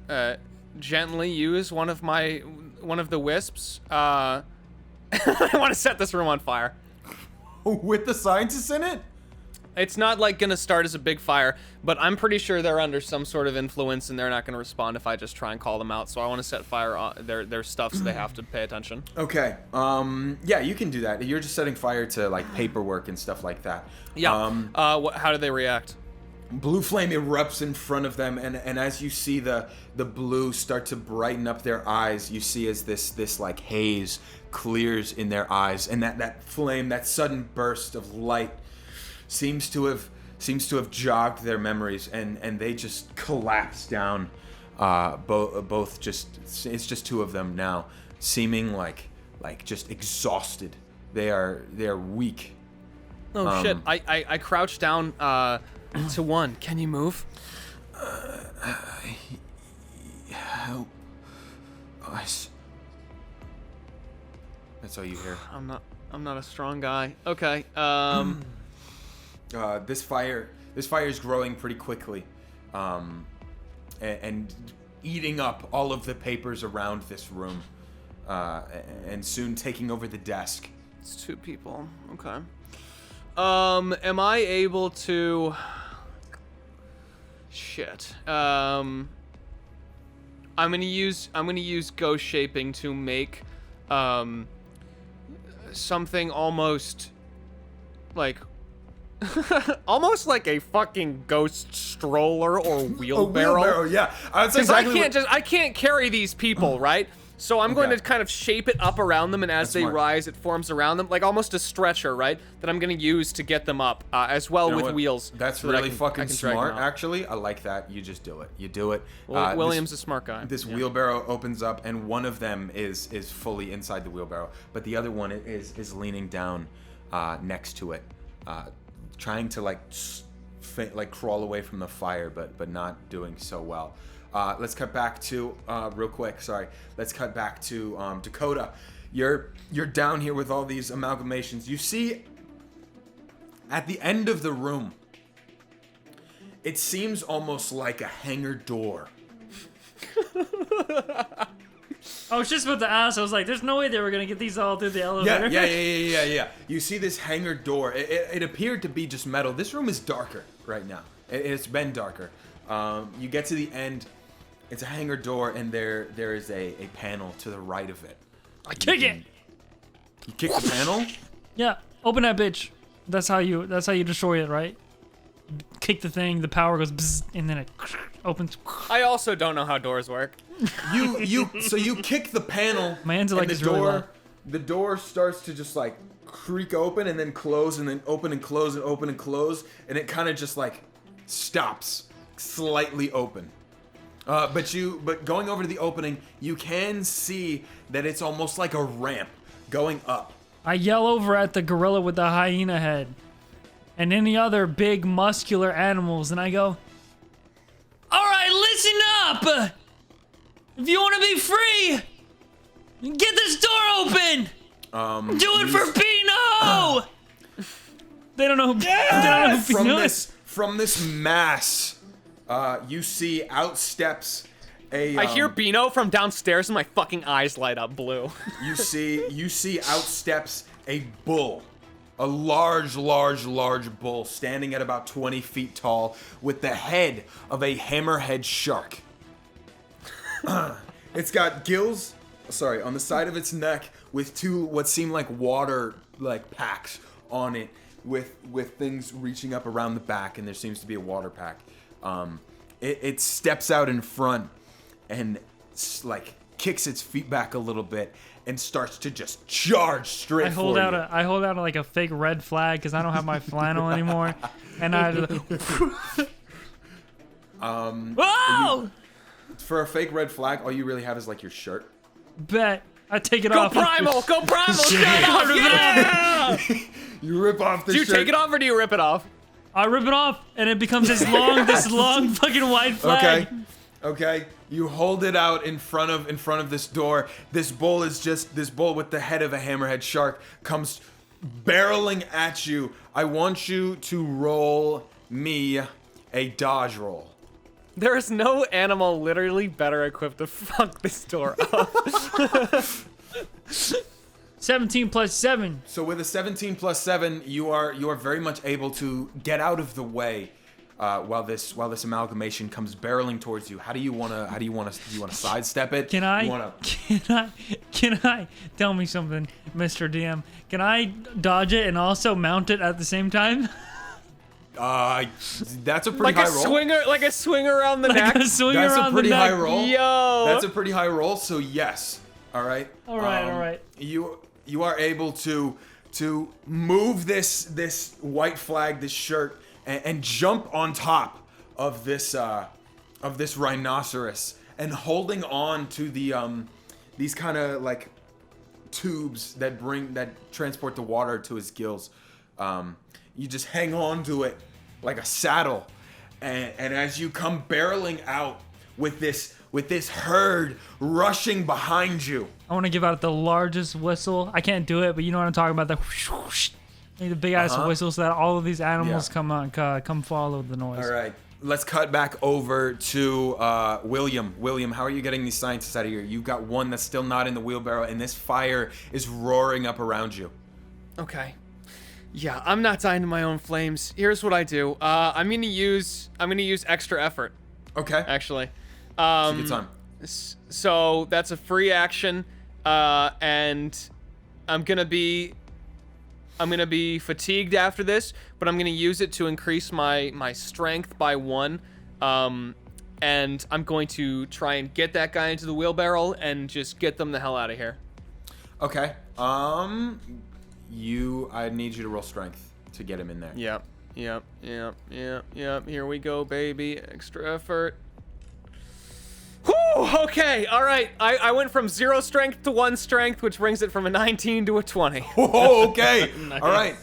gently use one of the wisps. I want to set this room on fire. With the scientists in it? It's not like gonna start as a big fire, but I'm pretty sure they're under some sort of influence and they're not gonna respond if I just try and call them out. So I want to set fire on their stuff so they have to pay attention. Okay. Yeah, you can do that. You're just setting fire to like paperwork and stuff like that. Yeah. How do they react? Blue flame erupts in front of them, and as you see the blue start to brighten up their eyes, you see as this like haze clears in their eyes, and that flame, that sudden burst of light, seems to have jogged their memories, and they just collapse down. Both it's just two of them now, seeming like just exhausted. They are weak. Oh shit! I crouch down to one. Can you move? Help us. That's all you hear. I'm not a strong guy. Okay. This fire is growing pretty quickly, and eating up all of the papers around this room, and soon taking over the desk. It's two people. Okay. Am I able to? Shit. I'm gonna use ghost shaping to make something almost like Almost like a fucking ghost stroller or wheelbarrow. Yeah. That's Because exactly I can't carry these people, right? So I'm going to kind of shape it up around them, and as they rise, it forms around them, like almost a stretcher, right? That I'm going to use to get them up, as well with wheels. That's really fucking smart, actually. I like that. You just do it. You do it. Well, William's a smart guy. This wheelbarrow opens up, and one of them is fully inside the wheelbarrow, but the other one is leaning down next to it, trying to like crawl away from the fire, but not doing so well. Let's cut back to real quick. Sorry. Let's cut back to Dakota. You're down here with all these amalgamations. You see, at the end of the room, it seems almost like a hangar door. I was just about to ask. I was like, "There's no way they were gonna get these all through the elevator." Yeah. You see this hangar door. It appeared to be just metal. This room is darker right now. It's been darker. You get to the end. It's a hangar door, and there is a panel to the right of it. I kick it. You kick the panel? Yeah, open that bitch. That's how you destroy it, right? Kick the thing, the power goes bzz, and then it opens. I also don't know how doors work. So you kick the panel. My hands are like and this really long. The door starts to just like creak open and then close and then open and close and open and close, and it kind of just like stops slightly open. But going over to the opening, you can see that it's almost like a ramp going up. I yell over at the gorilla with the hyena head and any other big muscular animals, and I go, "All right, listen up. If you want to be free, get this door open. Do it for Bino." They don't know who. They don't know who Bino is. From this mass. You see out steps a. I hear Bino from downstairs, and my fucking eyes light up blue. You see out steps a bull, a large bull standing at about 20 feet tall, with the head of a hammerhead shark. It's got gills, on the side of its neck, with two what seem like water packs on it, with things reaching up around the back, and there seems to be a water pack. It steps out in front and kicks its feet back a little bit and starts to just charge straight. I hold out like a fake red flag because I don't have my flannel anymore, and I. Whoa! For a fake red flag, all you really have is like your shirt. Bet I take it Go off. primal! Go primal! Yeah! You rip off the Do you shirt. take it off or do you rip it off? I rip it off, and it becomes this long fucking white flag. Okay. You hold it out in front of this door. This bull with the head of a hammerhead shark comes barreling at you. I want you to roll me a dodge roll. There is no animal literally better equipped to fuck this door up. 17 plus 7. So with a 17 plus 7, you are very much able to get out of the way while this amalgamation comes barreling towards you. Do you want to sidestep it? Can I tell me something, Mr. DM? Can I dodge it and also mount it at the same time? That's a pretty high roll. Like a swing around the neck. A swing around That's a pretty the neck. high roll. Yo. That's a pretty high roll. So yes. All right. All right. You are able to move this white flag, this shirt, and jump on top of this rhinoceros, and holding on to the these kind of like tubes that transport the water to his gills. You just hang on to it like a saddle, and as you come barreling out with this herd rushing behind you. I want to give out the largest whistle. I can't do it, but you know what I'm talking about. The whoosh, whoosh. The big ass whistle, so that all of these animals come follow the noise. All right, let's cut back over to William. William, how are you getting these scientists out of here? You've got one that's still not in the wheelbarrow, and this fire is roaring up around you. Okay. Yeah, I'm not dying to my own flames. Here's what I do. I'm gonna use extra effort. Okay. Actually. Take your time. So that's a free action, and I'm gonna be gonna be fatigued after this, but I'm gonna use it to increase my strength by 1. And I'm going to try and get that guy into the wheelbarrow and just get them the hell out of here. Okay. I need you to roll strength to get him in there. Yep. Here we go, baby. Extra effort. Whew, okay, all right. I went from 0 strength to 1 strength, which brings it from a 19 to a 20. Oh, okay. Nice. All right.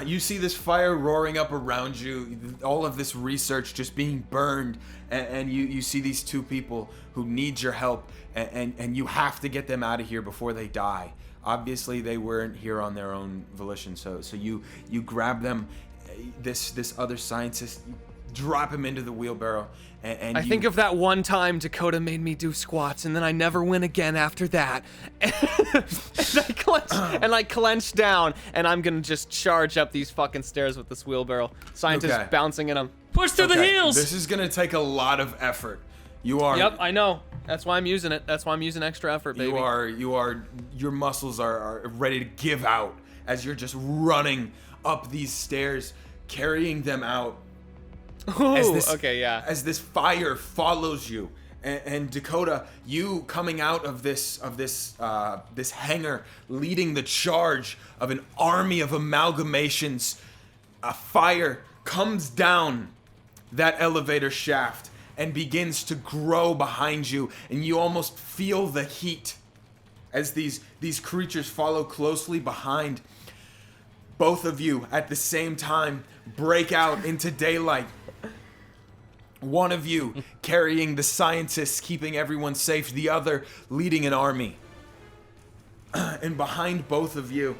You see this fire roaring up around you, all of this research just being burned, and you see these 2 people who need your help, and you have to get them out of here before they die. Obviously, they weren't here on their own volition, so you grab them, this other scientist, drop him into the wheelbarrow, and I think of that one time Dakota made me do squats, and then I never went again after that. And I clenched down, and I'm gonna just charge up these fucking stairs with this wheelbarrow. Scientist bouncing in them. Push through the heels. This is gonna take a lot of effort. You are. Yep, I know. That's why I'm using it. That's why I'm using extra effort, baby. Your muscles are ready to give out as you're just running up these stairs, carrying them out. Ooh, As this fire follows you, and Dakota, you coming out of this hangar, leading the charge of an army of amalgamations. A fire comes down that elevator shaft and begins to grow behind you, and you almost feel the heat as these creatures follow closely behind. Both of you at the same time break out into daylight. One of you carrying the scientists, keeping everyone safe, the other leading an army. And behind both of you,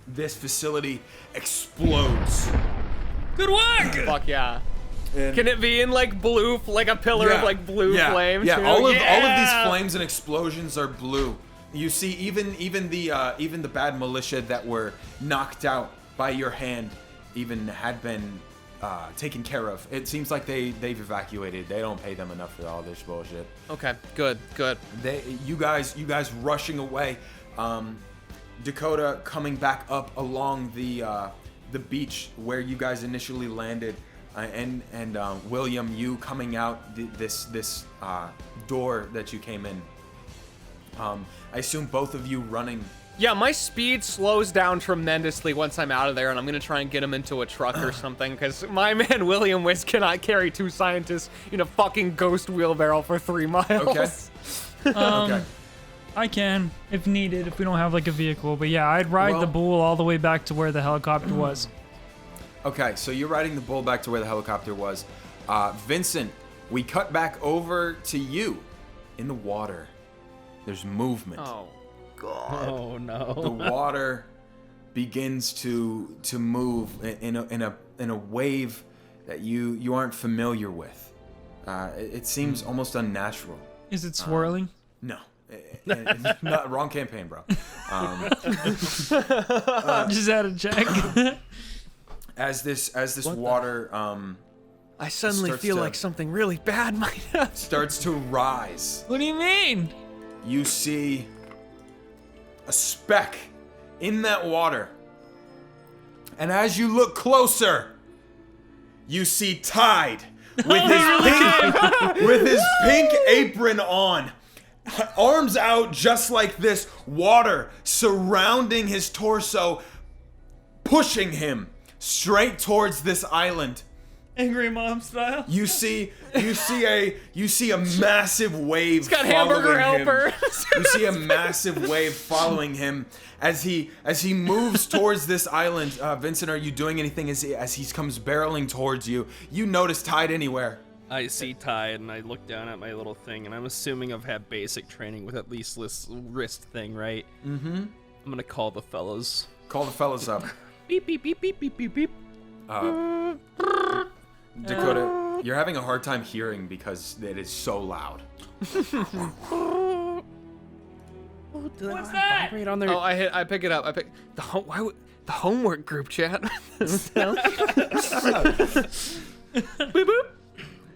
this facility explodes. Good work! Fuck yeah. And Can it be in like blue, like a pillar of like blue flames? Yeah, too? all of these flames and explosions are blue. You see, even the bad militia that were knocked out by your hand, even had been taken care of. It seems like they've evacuated. They don't pay them enough for all this bullshit. Okay, good. You guys rushing away. Dakota coming back up along the beach where you guys initially landed, and William, you coming out this door that you came in. I assume both of you running. Yeah, my speed slows down tremendously once I'm out of there, and I'm gonna try and get him into a truck or something, because my man William Wisp cannot carry 2 scientists in a fucking ghost wheelbarrow for 3 miles. Okay. Okay. I can, if needed, if we don't have like a vehicle. But yeah, I'd ride the bull all the way back to where the helicopter was. Okay, so you're riding the bull back to where the helicopter was. Vyncent, we cut back over to you in the water. There's movement. Oh, God. Oh no. The water begins to move in a wave that you aren't familiar with. It seems almost unnatural. Is it swirling? No. Not wrong campaign, bro. Just had a check. As this water I suddenly starts feel to- like something really bad might happen. starts to rise, What do you mean? you see a speck in that water. And as you look closer, you see Tide with his pink apron on, arms out just like this, water surrounding his torso, pushing him straight towards this island. Angry mom style? You see a massive wave. He's got following hamburger him. helper. You see a massive wave following him as he moves towards this island. Vincent, are you doing anything as he comes barreling towards you? You notice Tide anywhere? I see Tide and I look down at my little thing, and I'm assuming I've had basic training with at least this wrist thing, right? Mm-hmm. I'm gonna call the fellas. Call the fellas up. Beep beep beep beep beep beep beep. Dakota, you're having a hard time hearing because it is so loud. What's that? Vibrate on their... Oh, I pick it up. The homework group chat. Boop, boop.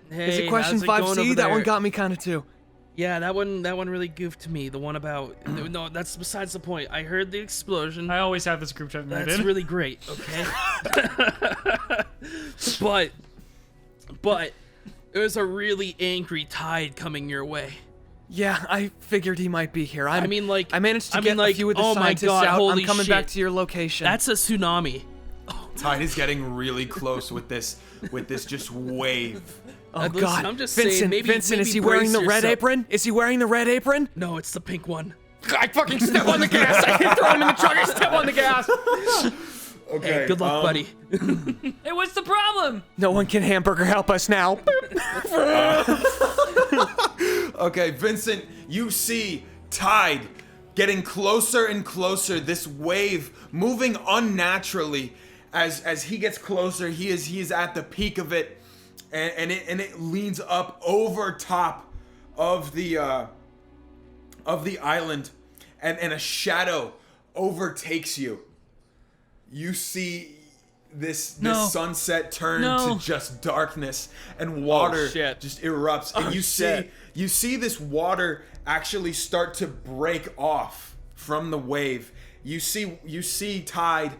Hey, Is it question how's it going 5C? over That one there? got me kind of too. Yeah, that one really goofed me. The one about no, that's besides the point. I heard the explosion. I always have this group chat muted. That's really great, okay? but it was a really angry tide coming your way. Yeah, I figured he might be here. I managed to I get mean, a few of the oh my scientists God, out. I'm holy coming shit. back to your location. That's a tsunami. Tide is getting really close with this just wave. Oh Listen, God, I'm just Vincent, saying, maybe Vincent, is he brace wearing the red yourself. apron? Is he wearing the red apron? No, it's the pink one. I fucking step on the gas. I can throw him in the truck. I step on the gas. Okay. Hey, good luck, buddy. Hey, what's the problem? No one can hamburger help us now. Okay, Vincent, you see Tide getting closer and closer. This wave moving unnaturally. As he gets closer, he is at the peak of it, and it leans up over top of the island, and a shadow overtakes you. You see this sunset turn to just darkness, and water just erupts, and you see this water actually start to break off from the wave. You see Tide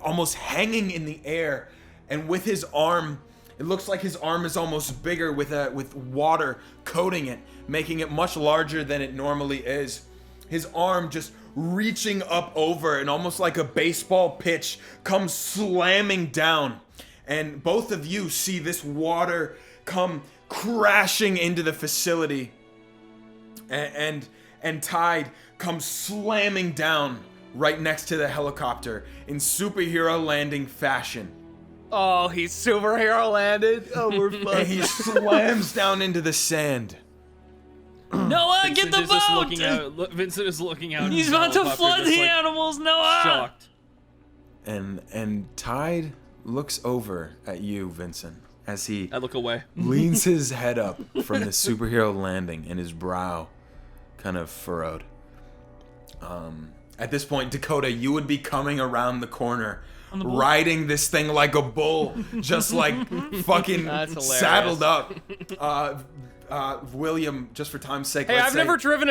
almost hanging in the air, and with his arm, it looks like his arm is almost bigger with water coating it, making it much larger than it normally is. His arm just reaching up over, and almost like a baseball pitch comes slamming down, and both of you see this water come crashing into the facility, and Tide comes slamming down right next to the helicopter in superhero landing fashion. Oh, he's superhero landed. Oh, we're fine. And he slams down into the sand. Noah, get the Vincent is just boat! looking out. Vincent is looking out. He's his about to helicopter, flood just, the like, animals, Noah! Shocked. And Tide looks over at you, Vincent, as he I look away. leans his head up from the superhero landing, and his brow kind of furrowed. At this point, Dakota, you would be coming around the corner, riding this thing like a bull, just like fucking saddled up. William, just for time's sake, Hey, I've never driven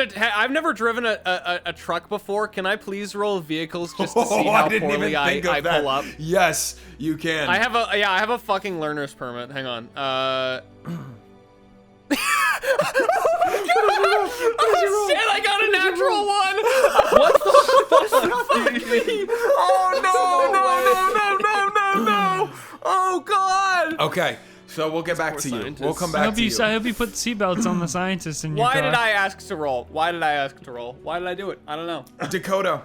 a truck before. Can I please roll vehicles just to see how poorly I pull up? Yes, you can. I have a fucking learner's permit. Hang on. Oh shit! I got a natural one. What the fuck? Oh no! Oh God! Okay, so we'll get back to you. We'll come I back hope to you. I hope you put seatbelts on the scientists in your Why car. did I ask to roll? Why did I do it? I don't know. Dakota,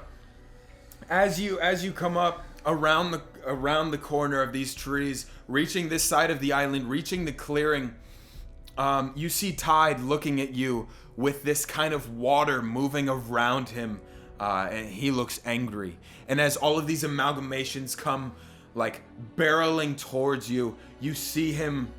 as you come up around the corner of these trees, reaching this side of the island, reaching the clearing, you see Tide looking at you with this kind of water moving around him, and he looks angry. And as all of these amalgamations come like barreling towards you, you see him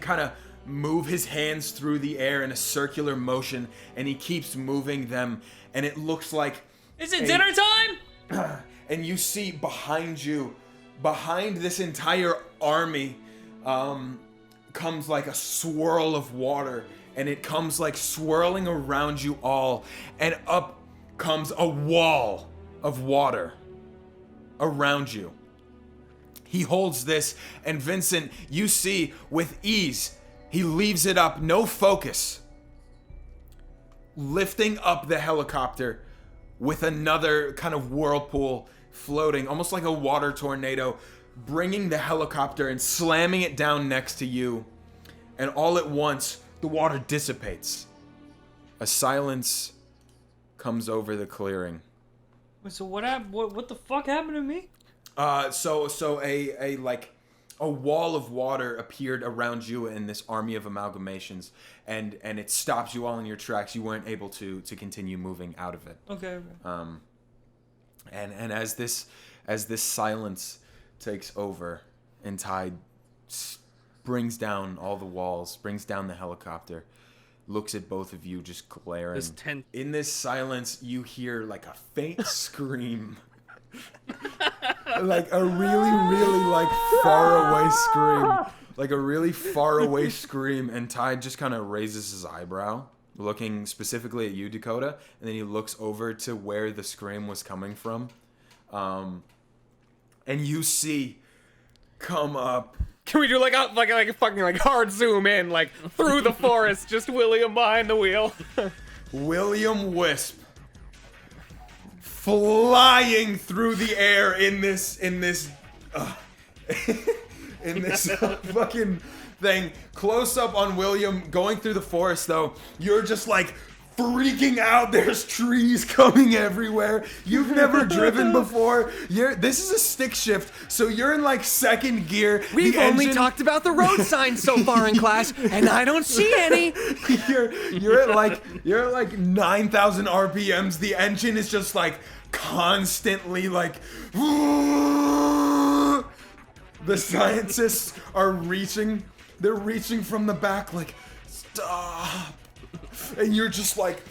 kind of move his hands through the air in a circular motion, and he keeps moving them, and it looks like Is it dinner time? and you see behind this entire army, comes like a swirl of water, and it comes like swirling around you all, and up comes a wall of water around you. He holds this, and Vincent, you see with ease, he leaves it up, no focus, lifting up the helicopter with another kind of whirlpool floating, almost like a water tornado, bringing the helicopter and slamming it down next to you. And all at once, the water dissipates. A silence comes over the clearing. So what happened? What the fuck happened to me? So a wall of water appeared around you in this army of amalgamations, and it stops you all in your tracks. You weren't able to continue moving out of it. Okay. And as this silence takes over, and Tide brings down all the walls, brings down the helicopter, looks at both of you just glaring. In this silence, you hear like a faint scream. like a really like far away scream. Like a really far away scream, and Tide just kind of raises his eyebrow, looking specifically at you, Dakota, and then he looks over to where the scream was coming from. And you see come up. Can we do like a fucking like hard zoom in, like through the forest, just William behind the wheel? William Wisp flying through the air in this fucking thing. Close up on William going through the forest though. You're just like freaking out. There's trees coming everywhere. You've never driven before. This is a stick shift, so you're in like second gear. We've only talked about the road signs so far in class, and I don't see any. You're at like 9,000 RPMs. The engine is just like constantly like. The scientists are reaching. They're reaching from the back like, stop. And you're just like,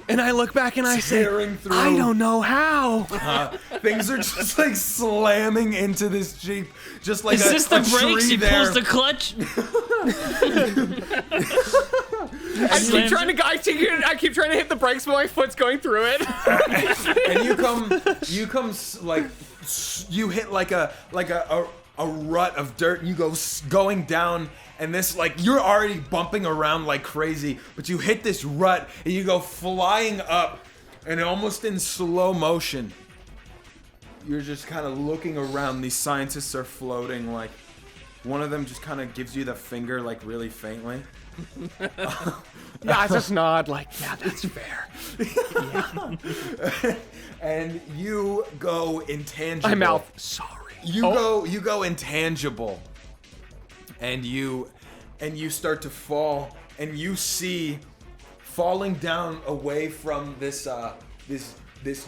and I look back and I say, through. I don't know how. Things are just like slamming into this Jeep, just like Is this the brakes? He pulls the clutch. I keep trying to hit the brakes, but my foot's going through it. And you hit like a rut of dirt, and you go going down. And this, like, you're already bumping around like crazy, but you hit this rut and you go flying up, and almost in slow motion, you're just kind of looking around. These scientists are floating, like, one of them just kind of gives you the finger, like, really faintly. Yeah, I just nod, like, yeah, that's fair. Yeah. And you go intangible. My mouth, sorry. You go intangible. And you start to fall, and you see falling down away from this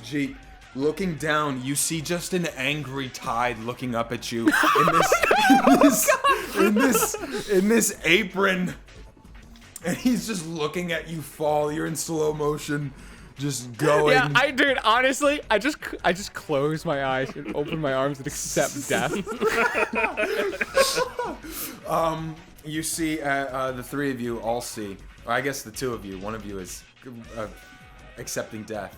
Jeep, looking down, you see just an angry Tide looking up at you in this apron, and he's just looking at you fall. You're in slow motion, just going. Yeah, dude, honestly, I just close my eyes and open my arms and accept death. You see, the three of you all see, or I guess the two of you, one of you is accepting death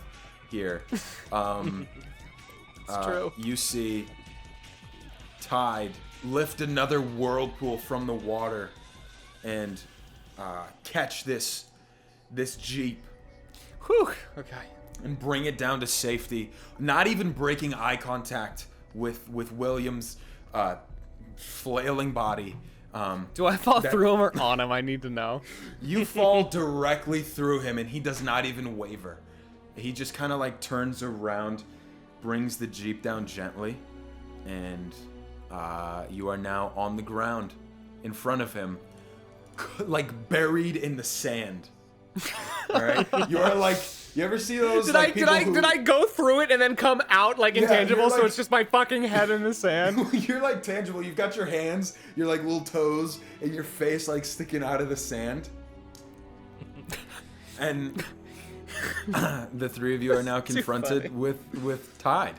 here. It's true. You see Tide lift another whirlpool from the water and catch this Jeep. Whew. Okay. And bring it down to safety, not even breaking eye contact with William's flailing body. Do I fall through him or on him? I need to know. You fall directly through him, and he does not even waver. He just kind of like turns around, brings the Jeep down gently, and you are now on the ground in front of him, like buried in the sand. All right, you are like. You ever see those? Did I go through it and then come out like intangible? So it's just my fucking head in the sand. You're like tangible. You've got your hands, your like little toes, and your face like sticking out of the sand. And the three of you are now confronted with Tide.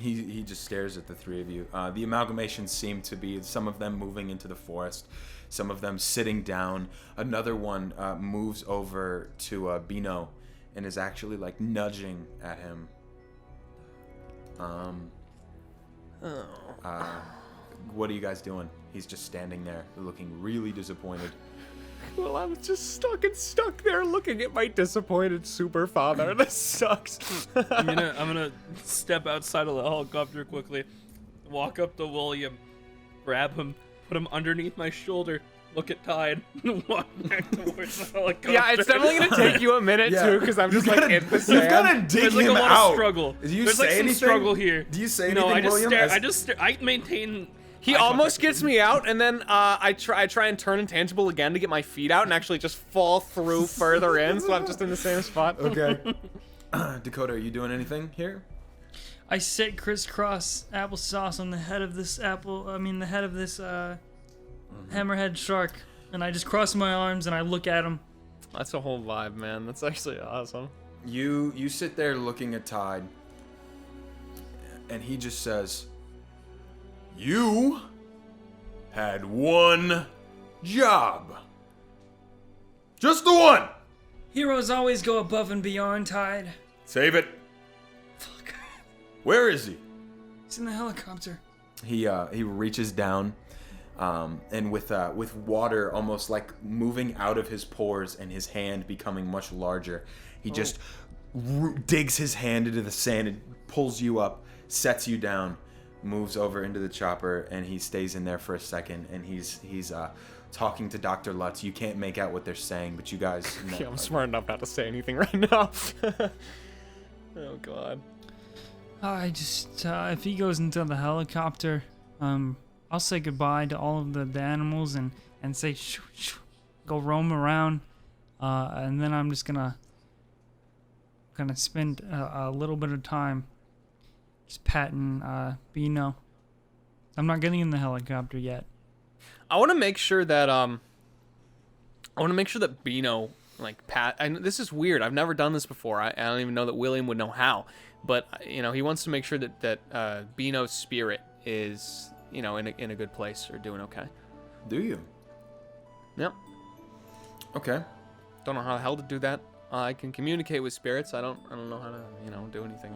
He just stares at the three of you. The amalgamations seem to be some of them moving into the forest, some of them sitting down. Another one moves over to Bino and is actually like nudging at him. What are you guys doing? He's just standing there, looking really disappointed. Well, I'm just stuck there looking at my disappointed super father. This sucks. I'm gonna step outside of the helicopter quickly, walk up to William, grab him, put him underneath my shoulder, look at Tide, and walk back towards the helicopter. Yeah, it's definitely gonna take you a minute too, because I'm just like in the sand. You've gotta dig There's like him a lot out. of struggle. There's like some struggle here. Do you say anything, William? I maintain. He almost gets me out, and then I try and turn intangible again to get my feet out, and actually just fall through further in, so I'm just in the same spot. Okay. Dakota, are you doing anything here? I sit crisscross applesauce on the head of this hammerhead shark, and I just cross my arms and I look at him. That's a whole vibe, man. That's actually awesome. You sit there looking at Tide, and he just says, You had one job. Just the one. Heroes always go above and beyond, Tide. Save it. Fuck. Where is he? He's in the helicopter. He reaches down, and with water almost like moving out of his pores and his hand becoming much larger, he just digs his hand into the sand and pulls you up, sets you down, moves over into the chopper, and he stays in there for a second, and he's talking to Dr. Lutz. You can't make out what they're saying, but you guys know. Yeah, I'm smart enough not to say anything right now. Oh god. I just, if he goes into the helicopter, I'll say goodbye to all of the animals and say, shoo, shoo, go roam around, and then I'm just gonna spend a little bit of time just patting Bino. I'm not getting in the helicopter yet. I want to make sure that Bino this is weird. I've never done this before. I don't even know that William would know how. But he wants to make sure that Bino's spirit is in a good place or doing okay. Do you? Yep. Okay. Don't know how the hell to do that. I can communicate with spirits. I don't know how to do anything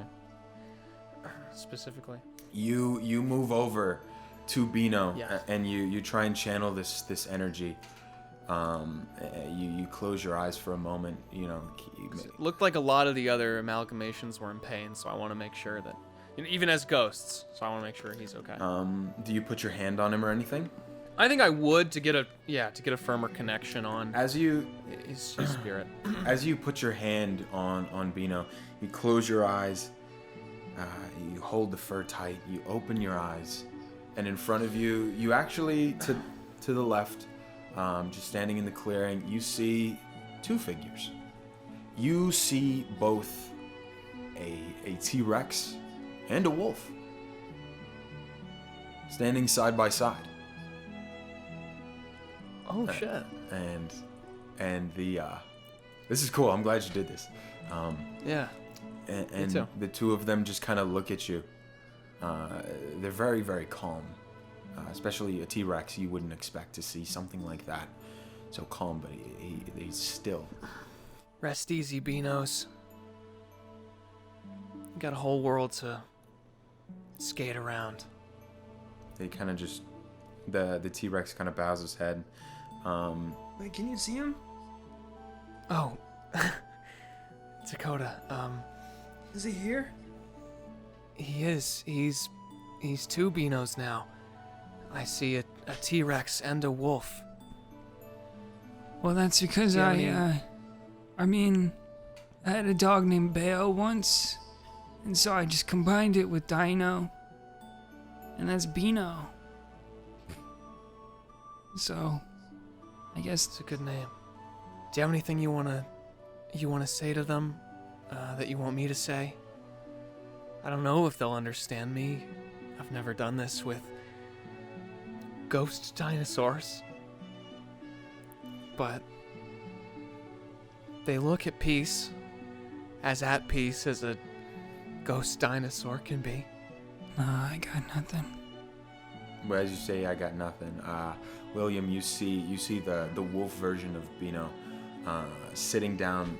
specifically. You move over to Bino, Yeah. and you try and channel this energy. You close your eyes for a moment. It looked like a lot of the other amalgamations were in pain, so I want to make sure that, even as ghosts, so I want to make sure he's okay. Do you put your hand on him or anything? I think I would to get a firmer connection on As you his spirit. As you put your hand on Bino, you close your eyes, you hold the fur tight, you open your eyes, and in front of you, you actually, to the left, just standing in the clearing, you see two figures. You see both a T-Rex and a wolf standing side by side. Oh shit. And the this is cool. I'm glad you did this. Yeah. And too. the two of them just kind of look at you. They're very, very calm. Especially a T-Rex, you wouldn't expect to see something like that. So calm, but he's still. Rest easy, Binos. You got a whole world to skate around. They kind of just, the T-Rex kind of bows his head. Wait, can you see him? Oh, Dakota. Is he here? He is. He's two Binos now. I see a T-Rex and a wolf. Well, that's because Yeah, I had a dog named Beo once, and so I just combined it with Dino, and that's Bino. So, I guess It's a good name. Do you have anything you wanna say to them that you want me to say? I don't know if they'll understand me. I've never done this with ghost dinosaurs. But they look at peace as at peace as a ghost dinosaur can be. I got nothing. But as you say, I got nothing. William, you see the wolf version of Bino sitting down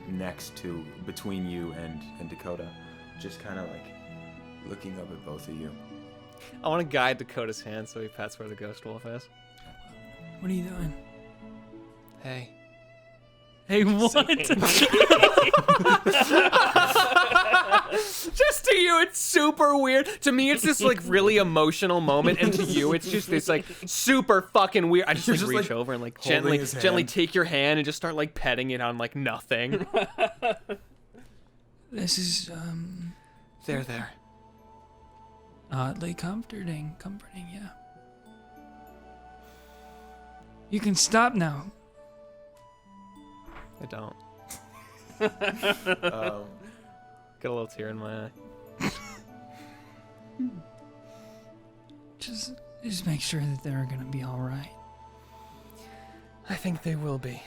between you and Dakota, just kind of like looking up at both of you. I want to guide Dakota's hand so he pats where the ghost wolf is. What are you doing? Hey. Hey, what? Just to you, it's super weird. To me, it's this like really emotional moment, and to you, it's just this like super fucking weird. I just like just, reach like, over and like holding his gently hand. take your hand and just start like petting it on like nothing. This is There. oddly comforting, yeah. You can stop now. I don't. Got a little tear in my eye. Just make sure that they're gonna be all right. I think they will be.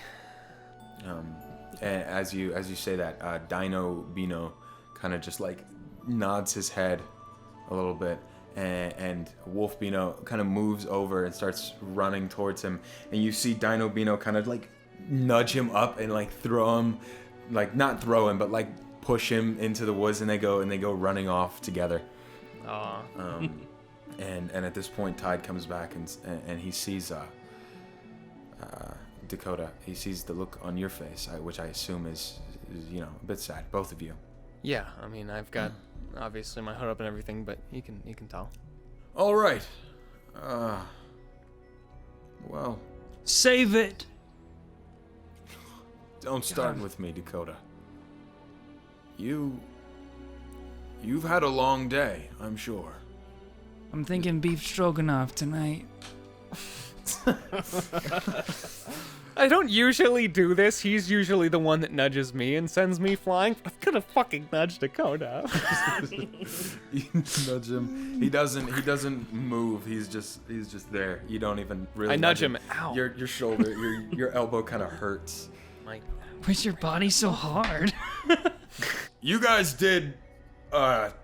And as you say that, Bino kind of just like nods his head a little bit, and Wolf Bino kind of moves over and starts running towards him, and you see Dino Bino kind of like nudge him up and like throw him, like not throw him, but like push him into the woods, and they go running off together. And at this point, Tide comes back and he sees Dakota. He sees the look on your face, which I assume is a bit sad. Both of you. Yeah, I mean, I've got obviously my hood up and everything, but you can tell. All right. Well, Save it. don't start with me, Dakota. You've had a long day, I'm sure. I'm thinking beef stroganoff tonight. I don't usually do this. He's usually the one that nudges me and sends me flying. I'm gonna fucking nudge Dakota. You nudge him. He doesn't move. He's just there. You don't even really. I nudge him. Ow. Your shoulder, your elbow kind of hurts. Why's your body so hard? You guys did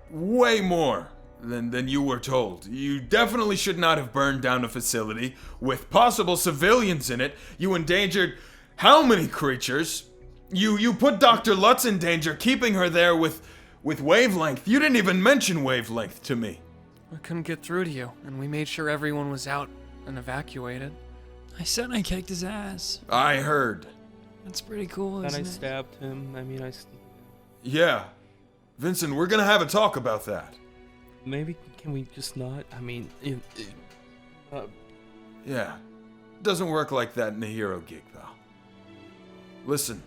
way more than you were told. You definitely should not have burned down a facility with possible civilians in it. You endangered how many creatures? You put Dr. Lutz in danger, keeping her there with wavelength. You didn't even mention wavelength to me. I couldn't get through to you, and we made sure everyone was out and evacuated. I said I kicked his ass. I heard. That's pretty cool, And I isn't it? stabbed him. I mean, Yeah. Vincent, we're gonna have a talk about that. maybe can we just not? I mean, Yeah. Doesn't work like that in the hero gig, pal. Listen,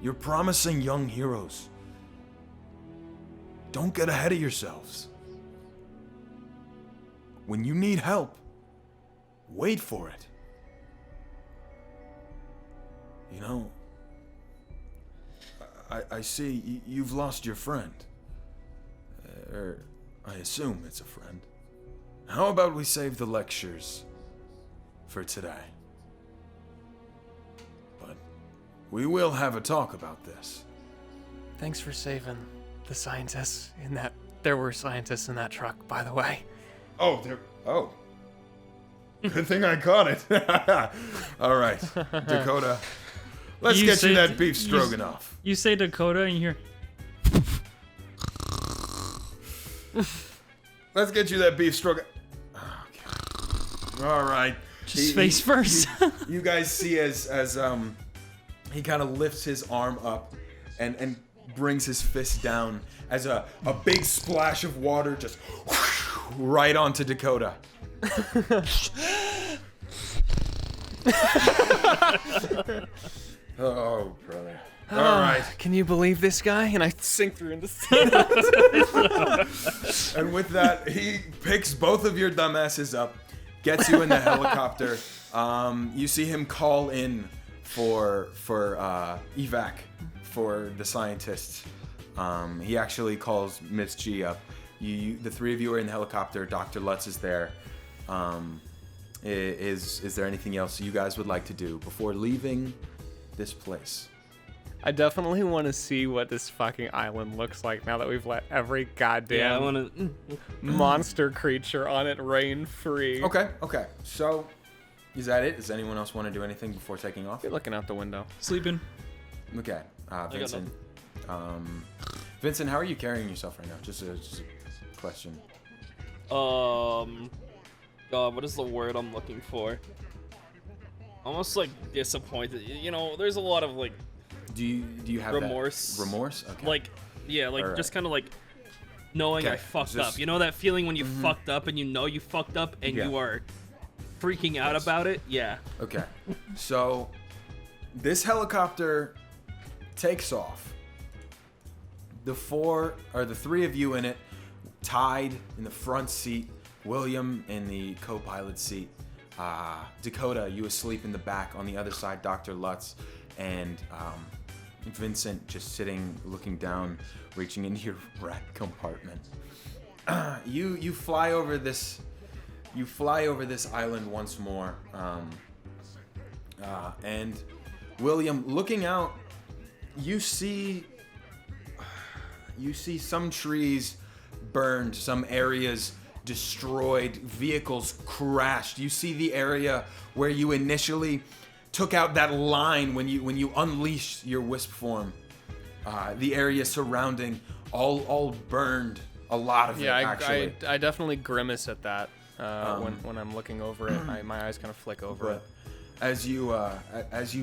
you're promising young heroes. Don't get ahead of yourselves. When you need help, wait for it. You know, I see you've lost your friend. Or I assume it's a friend. How about we save the lectures for today? But we will have a talk about this. Thanks for saving the scientists in that. There were scientists in that truck, by the way. Oh. Good thing I caught it. All right, Dakota. Let's You get you say- that beef stroganoff. You say Dakota and you hear, Let's get you that beef stroganoff. Okay. All right. just face first. You guys see as he kind of lifts his arm up and brings his fist down as a big splash of water just right onto Dakota. Oh, brother. All right. Can you believe this guy? And I sink through into And with that, he picks both of your dumbasses up, gets you in the helicopter. You see him call in for evac for the scientists. He actually calls Miss G up. The three of you are in the helicopter. Dr. Lutz is there. Is there anything else you guys would like to do before leaving this place? I definitely want to see what this fucking island looks like now that we've let every goddamn yeah, I want to. monster creature on it reign free. Okay. So, is that it? Does anyone else want to do anything before taking off? You're looking out the window. Sleeping. Okay. Vincent. Vincent, how are you carrying yourself right now? Just a question. God, what is the word I'm looking for? Almost like disappointed. You know, there's a lot of like Do you have remorse. That? Remorse? Okay. Like, yeah, like Alright. just kind of like knowing Okay, I fucked just- up. You know that feeling when you fucked up and you know you fucked up and Yeah. you are freaking out about it? Yeah. Okay. So, this helicopter takes off. The three of you in it, Tide in the front seat, William in the co-pilot seat, Dakota, you asleep in the back. On the other side, Dr. Lutz, and Vincent just sitting, looking down, reaching into your rat compartment. You fly over this. You fly over this island once more, and William, looking out, you see some trees burned, some areas destroyed. Vehicles crashed. You see the area where you initially took out that line when you unleashed your Wisp form. The area surrounding all burned. A lot of it, actually. I definitely grimace at that when I'm looking over it. My eyes kind of flick over it. As you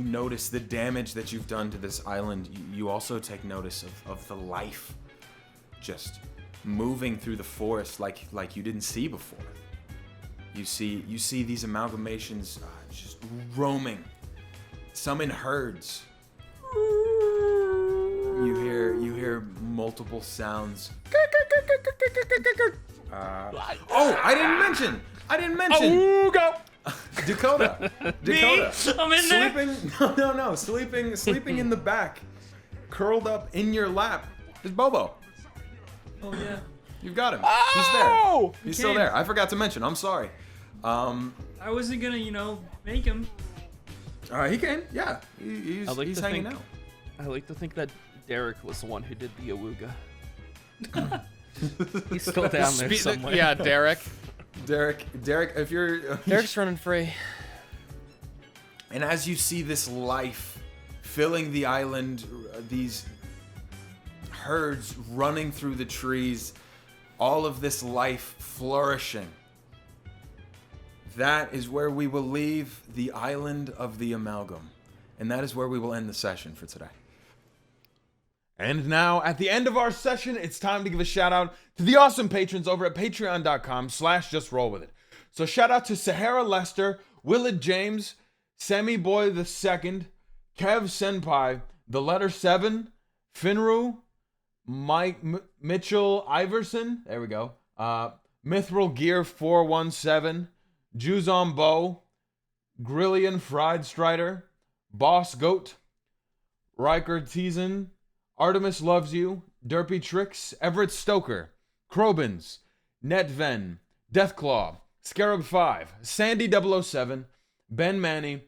notice the damage that you've done to this island, you also take notice of the life just moving through the forest like you didn't see before. You see these amalgamations just roaming, some in herds. You hear multiple sounds. I didn't mention. Go. Dakota. I'm in there. Sleeping in the back, curled up in your lap, is Bobo. Oh yeah. You've got him. Oh! He's there. He's still came. there. I forgot to mention. I'm sorry. I wasn't gonna, make him. He came. Yeah. He's hanging out. I like to think that Derek was the one who did the awooga. He's still down there somewhere. Yeah, Derek. Derek, if you're Derek's running free. And as you see this life filling the island, these herds running through the trees, all of this life flourishing, that is where we will leave the island of the amalgam. And that is where we will end the session for today. And now, at the end of our session, it's time to give a shout out to the awesome patrons over at patreon.com/justrowwithit. So shout out to Sahara Lester, Willard James, Sammy Boy II, Kev Senpai, The Letter 7, Finru, Mike Mitchell Iverson, there we go, Mithril Gear 417, Juzon Bo, Grillian Fried Strider, Boss Goat, Riker Teasen, Artemis Loves You, Derpy Tricks, Everett Stoker, Krobins, Netven, Deathclaw, Scarab 5, Sandy 007, Ben Manny,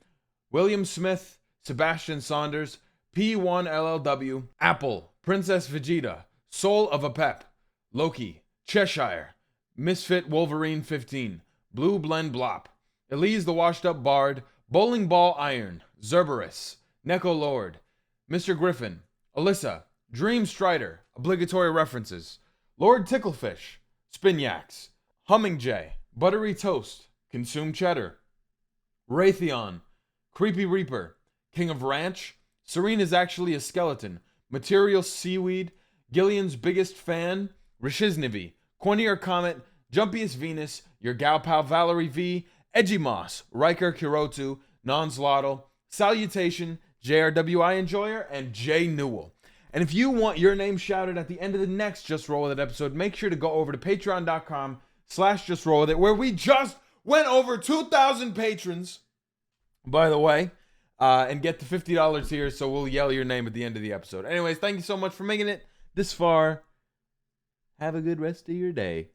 William Smith, Sebastian Saunders, P1LLW, Apple, Princess Vegeta, Soul of a Pep, Loki, Cheshire, Misfit Wolverine 15, Blue Blend Blop, Elise the Washed Up Bard, Bowling Ball Iron, Zerberus, Neko Lord, Mr. Griffin, Alyssa, Dream Strider, Obligatory References, Lord Ticklefish, Spinyax, Humming Jay, Buttery Toast, Consume Cheddar, Raytheon, Creepy Reaper, King of Ranch, Serene is Actually a Skeleton, Material Seaweed, Gillian's Biggest Fan, Rishiznivi, Cornier Comet, Jumpiest Venus, Your Gal Pal Valerie V, Edgy Moss, Riker Kirotu, Nonslottle, Salutation, JRWI Enjoyer, and Jay Newell. And if you want your name shouted at the end of the next Just Roll With It episode, make sure to go over to patreon.com/justrowwithit, where we just went over 2,000 patrons, by the way, and get the $50 here, so we'll yell your name at the end of the episode. Anyways, thank you so much for making it this far. Have a good rest of your day.